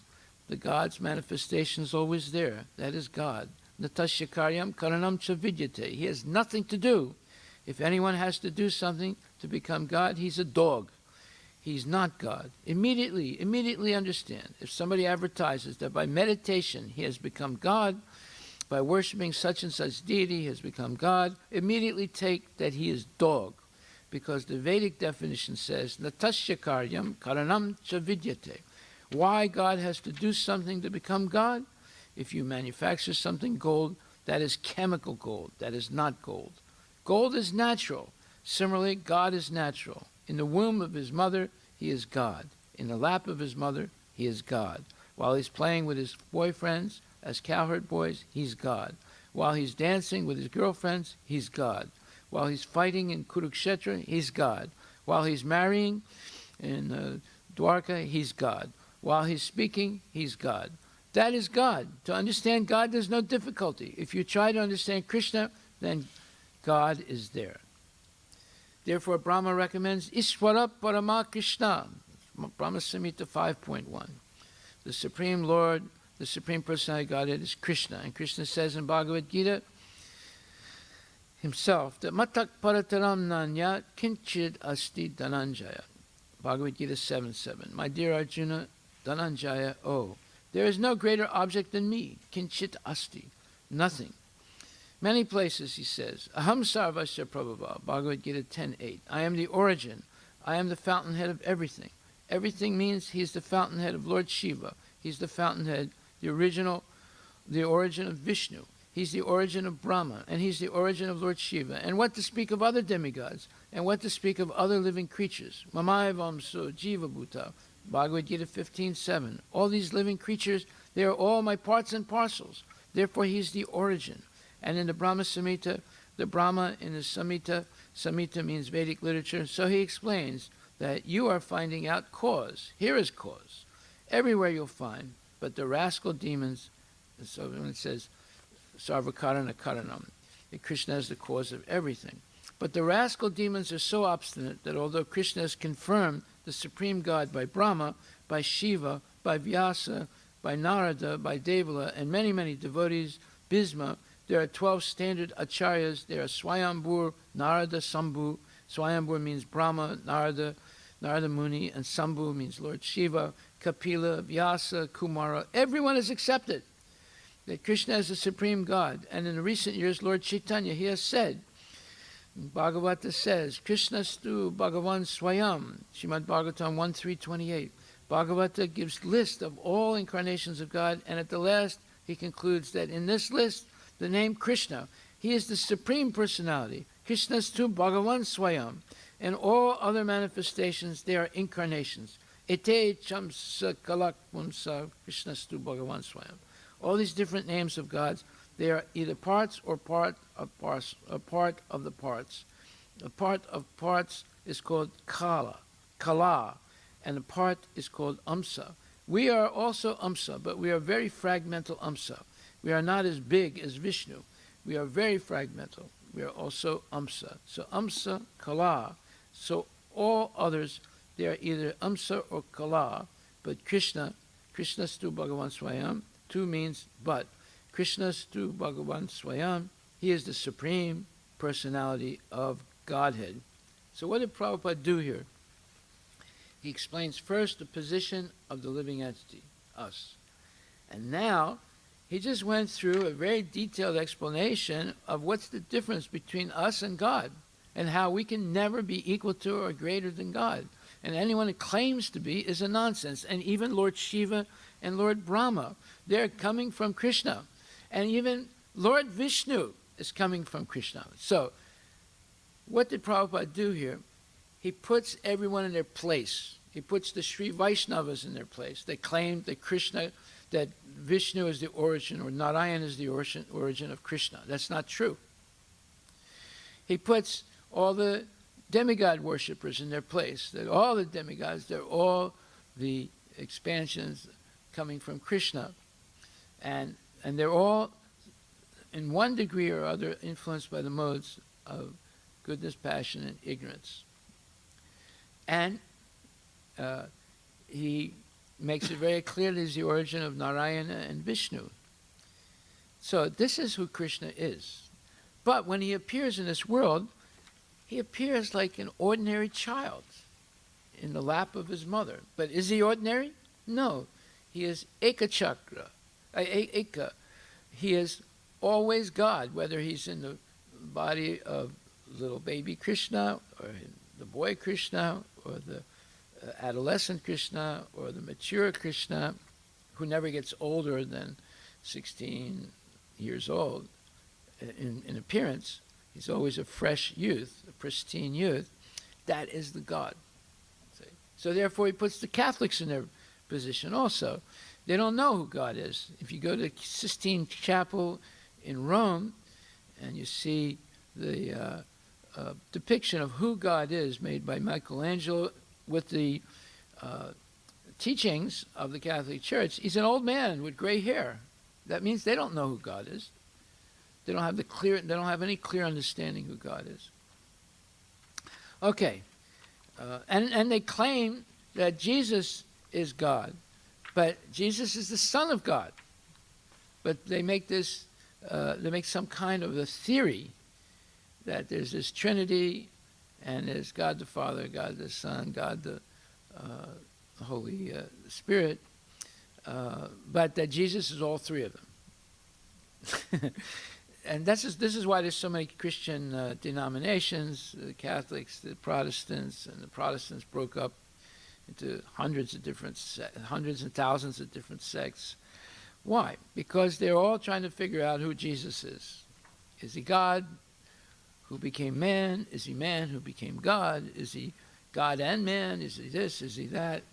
The God's manifestation is always there. That is God. Natasya karyam karanam cha vidyate. He has nothing to do. If anyone has to do something to become God, he's a dog. He's not God. Immediately understand. If somebody advertises that by meditation he has become God, by worshiping such and such deity he has become God, immediately take that he is dog. Because the Vedic definition says, Natasya karyam karanam cha vidyate. Why God has to do something to become God? If you manufacture something gold, that is chemical gold. That is not gold. Gold is natural. Similarly, God is natural. In the womb of his mother, he is God. In the lap of his mother, he is God. While he's playing with his boyfriends as cowherd boys, he's God. While he's dancing with his girlfriends, he's God. While he's fighting in Kurukshetra, he's God. While he's marrying in Dwarka, he's God. While he's speaking, he's God. That is God. To understand God, there's no difficulty. If you try to understand Krishna, then God is there. Therefore, Brahma recommends Ishvara Parama Krishna, Brahma Samhita 5.1. The Supreme Lord, the Supreme Personality of Godhead is Krishna. And Krishna says in Bhagavad Gita himself that Matak Parataram Nanya Kinchid Asti Dhananjaya. Bhagavad Gita 7.7. My dear Arjuna, Dhananjaya, there is no greater object than me. Kinchit Asti. Nothing. Many places he says, Aham Sarvasya Prabhava, Bhagavad Gita 10.8. I am the origin. I am the fountainhead of everything. Everything means he is the fountainhead of Lord Shiva. He's the fountainhead, the origin of Vishnu. He's the origin of Brahma, and he's the origin of Lord Shiva. And what to speak of other demigods, and what to speak of other living creatures. Mamayavamso Jiva Bhuta, Bhagavad Gita 15.7. All these living creatures, they are all my parts and parcels. Therefore, he's the origin. And in the Brahma Samhita, the Brahma in the Samhita, Samhita means Vedic literature, so he explains that you are finding out cause. Here is cause. Everywhere you'll find, but the rascal demons, so when it says, Sarvakarana Karanam, that Krishna is the cause of everything. But the rascal demons are so obstinate that although Krishna has confirmed the supreme God by Brahma, by Shiva, by Vyasa, by Narada, by Devala, and many, many devotees, Bhisma, there are 12 standard acharyas. There are Swayambhur, Narada, Sambhu. Swayambhur means Brahma, Narada Muni, and Sambhu means Lord Shiva, Kapila, Vyasa, Kumara. Everyone has accepted that Krishna is the supreme God. And in the recent years, Lord Chaitanya, he has said, Bhagavata says, Krishna stu Bhagavan Swayam, Srimad Bhagavatam 1.3.28. Bhagavata gives list of all incarnations of God, and at the last, he concludes that in this list, the name Krishna. He is the Supreme Personality. Krishnastu Bhagavan Swayam. And all other manifestations, they are incarnations. Ete chamsa kalakmumsa Krishnastu Bhagavan Swayam. All these different names of gods, they are either parts or part of the parts. A part of parts is called kala, and a part is called amsa. We are also amsa, but we are very fragmental amsa. We are not as big as Vishnu. We are very fragmental. We are also amsa. So amsa, kala. So all others, they are either amsa or kala, but Krishnastu Bhagavan Swayam, tu means but. Krishnastu Bhagavan Swayam, he is the Supreme Personality of Godhead. So what did Prabhupada do here? He explains first the position of the living entity, us. And now, he just went through a very detailed explanation of what's the difference between us and God, and how we can never be equal to or greater than God. And anyone who claims to be is a nonsense. And even Lord Shiva and Lord Brahma, they're coming from Krishna. And even Lord Vishnu is coming from Krishna. So, what did Prabhupada do here? He puts everyone in their place. He puts the Sri Vaishnavas in their place. They claim that that Vishnu is the origin, or Narayan is the origin of Krishna. That's not true. He puts all the demigod worshippers in their place. That all the demigods, they're all the expansions coming from Krishna. And they're all, in one degree or other, influenced by the modes of goodness, passion, and ignorance. And he makes it very clear that he's the origin of Narayana and Vishnu. So this is who Krishna is. But when he appears in this world, he appears like an ordinary child in the lap of his mother. But is he ordinary? No. He is Eka Chakra. Eka. He is always God, whether he's in the body of little baby Krishna, or the boy Krishna, or the adolescent Krishna, or the mature Krishna, who never gets older than 16 years old in appearance. He's always a fresh youth, a pristine youth. That is the God. See? So therefore he puts the Catholics in their position also. They don't know who God is. If you go to Sistine Chapel in Rome, and you see the depiction of who God is made by Michelangelo with the teachings of the Catholic Church, he's an old man with gray hair. That means they don't know who God is. They don't have any clear understanding who God is. Okay, and they claim that Jesus is God, but Jesus is the Son of God. But they make this, they make some kind of a theory that there's this Trinity, and there's God the Father, God the Son, God the Holy Spirit, but that Jesus is all three of them. And this is why there's so many Christian denominations, the Catholics, the Protestants, and the Protestants broke up into hundreds and thousands of different sects. Why? Because they're all trying to figure out who Jesus is. Is he God who became man? Is he man who became God? Is he God and man? Is he this? Is he that?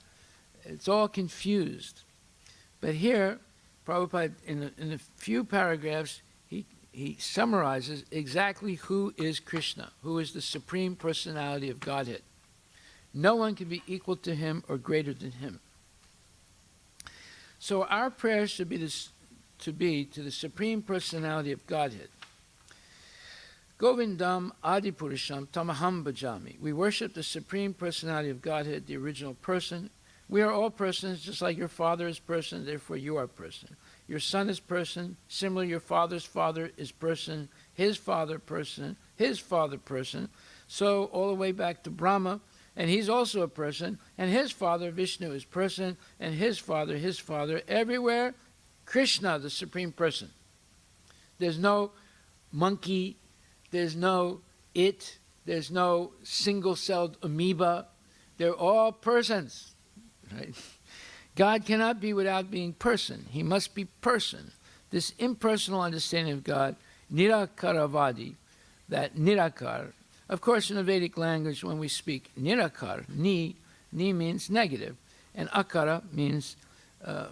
It's all confused. But here, Prabhupada, in a few paragraphs, he summarizes exactly who is Krishna, who is the Supreme Personality of Godhead. No one can be equal to him or greater than him. So our prayer should be to the Supreme Personality of Godhead. Govindam Adipurusham Tamaham Bhajami. We worship the Supreme Personality of Godhead, the original person. We are all persons, just like your father is person, therefore you are person. Your son is person, similarly your father's father is person, his father person, his father person. So all the way back to Brahma, and he's also a person, and his father, Vishnu, is person, and his father, everywhere, Krishna, the Supreme Person. There's no monkey, there's no it, there's no single-celled amoeba. They're all persons, right? God cannot be without being person. He must be person. This impersonal understanding of God, Nirakaravadi, that Nirakar, of course in the Vedic language when we speak Nirakar, Ni means negative, and Akara means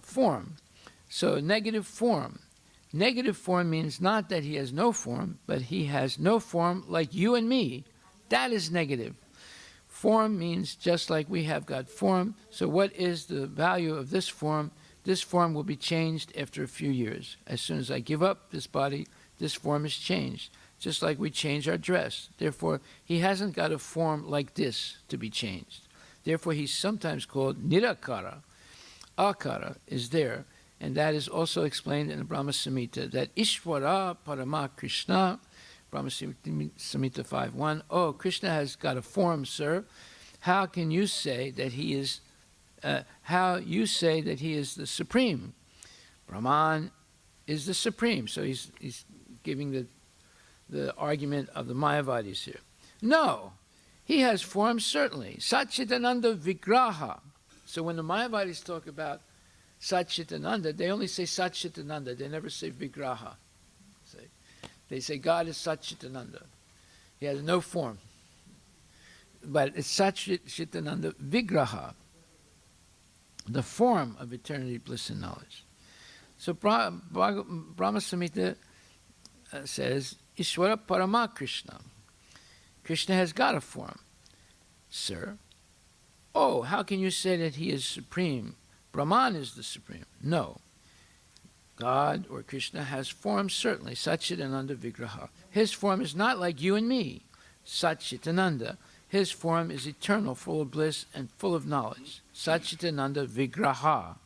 form. So negative form. Negative form means not that he has no form, but he has no form like you and me. That is negative. Form means just like we have got form. So what is the value of this form? This form will be changed after a few years. As soon as I give up this body, this form is changed, just like we change our dress. Therefore, he hasn't got a form like this to be changed. Therefore, he's sometimes called Nirakara. Akara is there, and that is also explained in the Brahma Samhita, that Ishvara Parama Krishna, Brahma Samhita 5.1, oh, Krishna has got a form, sir. How can you say that he is, the supreme? Brahman is the supreme. So he's giving the argument of the Mayavadis here. No, he has form certainly. Satchitananda Vigraha. So when the Mayavadis talk about Satchitananda, they only say Satchitananda. They never say Vigraha. They say God is Satchitananda. He has no form. But it's Satchitananda Vigraha, the form of eternity, bliss, and knowledge. So Brahma Samhita says, Ishvara Parama Krishna. Krishna has got a form, sir. Oh, how can you say that he is supreme? Brahman is the supreme. No. God or Krishna has form, certainly. Satchitananda Vigraha. His form is not like you and me. Satchitananda. His form is eternal, full of bliss, and full of knowledge. Satchitananda Vigraha.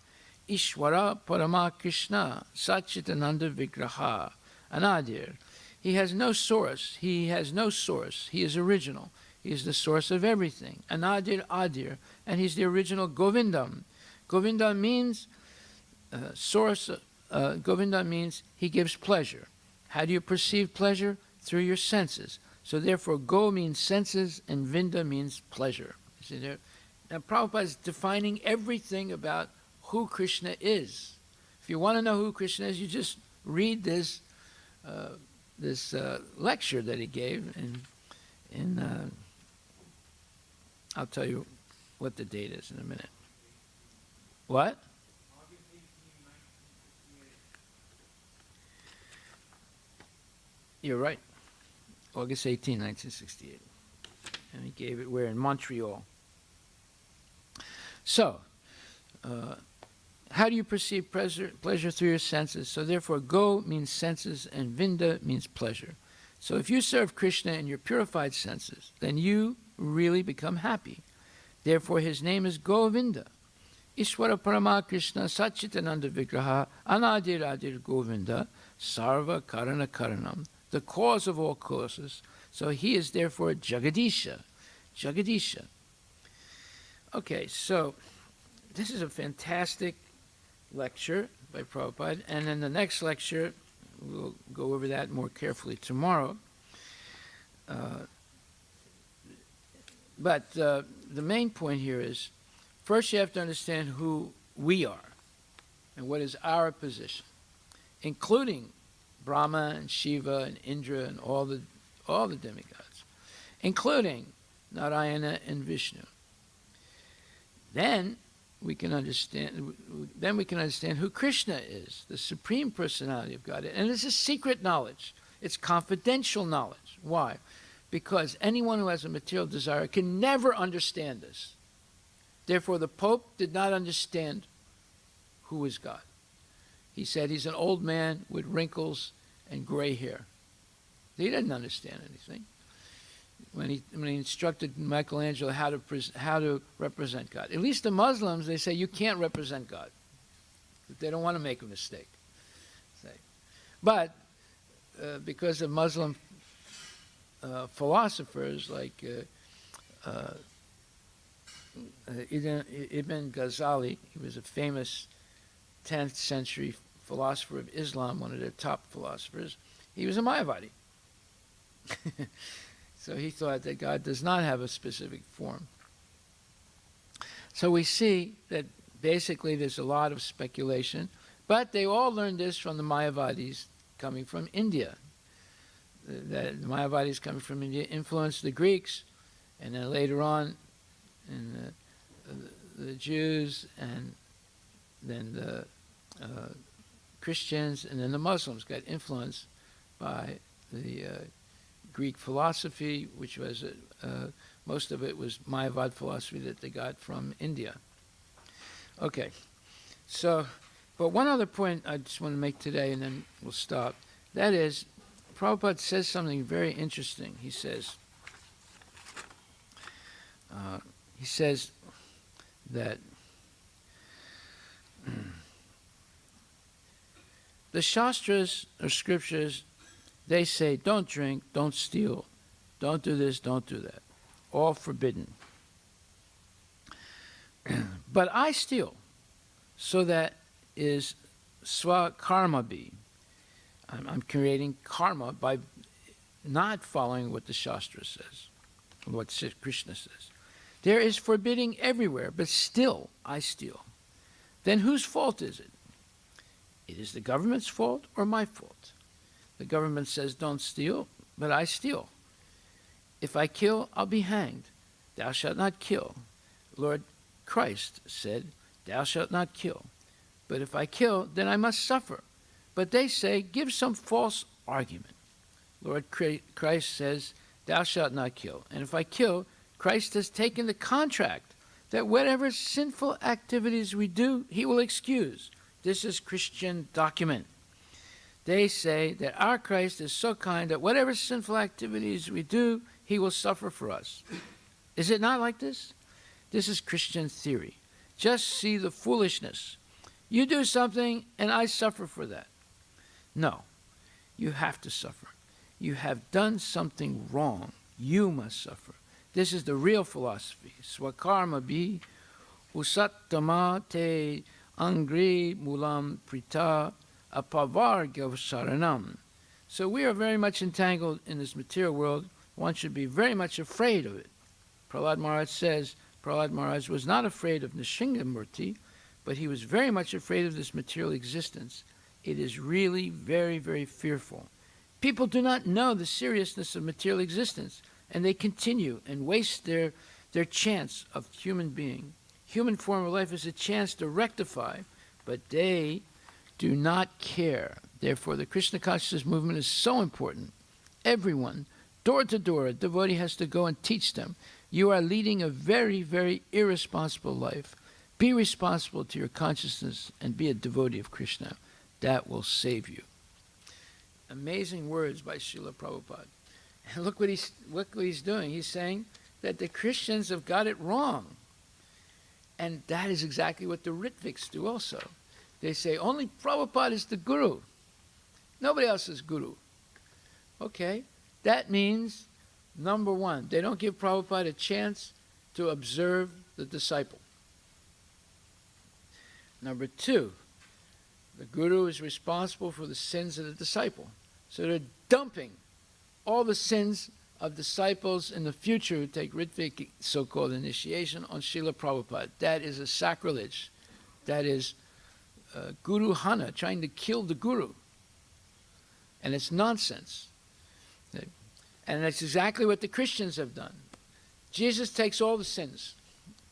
Ishvara Parama Krishna. Satchitananda Vigraha. Anadir. He has no source. He has no source. He is original. He is the source of everything. Anadir Adir. And he's the original Govindam. Govinda means source. Govinda means he gives pleasure. How do you perceive pleasure? Through your senses. So therefore, Go means senses and Vinda means pleasure. You see there? Now Prabhupada is defining everything about who Krishna is. If you want to know who Krishna is, you just read this lecture that he gave, and I'll tell you what the date is in a minute. What? You're right. August 18, 1968. And he gave it, we're in Montreal. So, how do you perceive pleasure through your senses? So therefore, Go means senses and Vinda means pleasure. So if you serve Krishna in your purified senses, then you really become happy. Therefore, his name is Govinda. Ishvara Parama Krishna Satchitananda Vigraha Anadir Adir Govinda Sarva Karana Karanam, the cause of all causes. So he is therefore Jagadisha. Jagadisha. Okay, so this is a fantastic lecture by Prabhupada, and in the next lecture, we'll go over that more carefully tomorrow. But the main point here is, first you have to understand who we are and what is our position, including Brahma and Shiva and Indra and all the demigods, including Narayana and Vishnu. Then we can understand who Krishna is, the Supreme Personality of God. And this is secret knowledge. It's confidential knowledge. Why? Because anyone who has a material desire can never understand this. Therefore, the Pope did not understand who is God. He said he's an old man with wrinkles and gray hair. He didn't understand anything when he instructed Michelangelo how to represent God. At least the Muslims, they say you can't represent God. They don't want to make a mistake. But because of Muslim philosophers like Ibn Ghazali, he was a famous 10th century philosopher of Islam, one of their top philosophers. He was a Mayavadi. So he thought that God does not have a specific form. So we see that basically there's a lot of speculation, But they all learned this from the Mayavadis coming from India. The Mayavadis coming from India influenced the Greeks, and then later on, in the Jews, and then the Christians, and then the Muslims got influenced by the Greek philosophy, which was most of it was Mayavad philosophy that they got from India. Okay, so, but one other point I just want to make today, and then we'll stop. That is, Prabhupada says something very interesting. He says that the Shastras or scriptures, they say, don't drink, don't steal, don't do this, don't do that. All forbidden. But I steal, so that is swa-karma be. I'm creating karma by not following what the Shastra says, what Krishna says. There is forbidding everywhere, but still I steal. Then whose fault is it? It is the government's fault or my fault? The government says don't steal, but I steal. If I kill, I'll be hanged. Thou shalt not kill. Lord Christ said, thou shalt not kill. But if I kill, then I must suffer. But they say, give some false argument. Lord Christ says, thou shalt not kill. And if I kill, Christ has taken the contract that whatever sinful activities we do, he will excuse. This is Christian document. They say that our Christ is so kind that whatever sinful activities we do, he will suffer for us. Is it not like this? This is Christian theory. Just see the foolishness. You do something and I suffer for that. No, you have to suffer. You have done something wrong. You must suffer. This is the real philosophy. Swakarma bi usattama te angri mulam prita apavarga saranam. So we are very much entangled in this material world. One should be very much afraid of it. Prahlad Maharaj says Prahlad Maharaj was not afraid of Nishingamurti, but he was very much afraid of this material existence. It is really very, very fearful. People do not know the seriousness of material existence, and they continue and waste their chance of human being. Human form of life is a chance to rectify, but they do not care. Therefore, the Krishna consciousness movement is so important. Everyone, door to door, a devotee has to go and teach them. You are leading a very, very irresponsible life. Be responsible to your consciousness and be a devotee of Krishna. That will save you. Amazing words by Srila Prabhupada. And look what he's doing. He's saying that the Christians have got it wrong. And that is exactly what the Ritviks do also. They say only Prabhupada is the guru. Nobody else is guru. Okay, that means, number one, they don't give Prabhupada a chance to observe the disciple. Number two, the guru is responsible for the sins of the disciple. So they're dumping all the sins of disciples in the future who take Ritvik, so-called initiation, on Srila Prabhupada. That is a sacrilege. That is Guru Hana, trying to kill the guru. And it's nonsense. And that's exactly what the Christians have done. Jesus takes all the sins.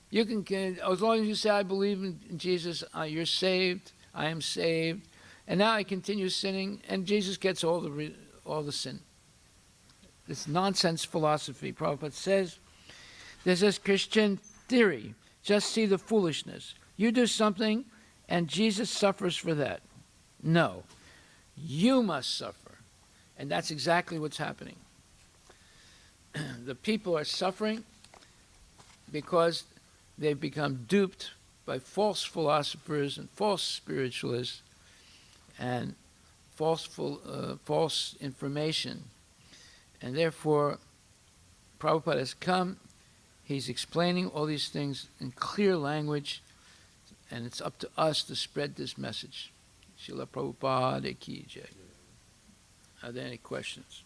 You can, as long as you say, I believe in Jesus, you're saved, I am saved, and now I continue sinning, and Jesus gets all the sin. This nonsense philosophy. Prabhupada says, this is Christian theory. Just see the foolishness. You do something, and Jesus suffers for that. No, you must suffer. And that's exactly what's happening. The people are suffering because they've become duped by false philosophers and false spiritualists and false information. And therefore, Prabhupada has come, he's explaining all these things in clear language, and it's up to us to spread this message. Srila Prabhupada Ki Jai. Are there any questions?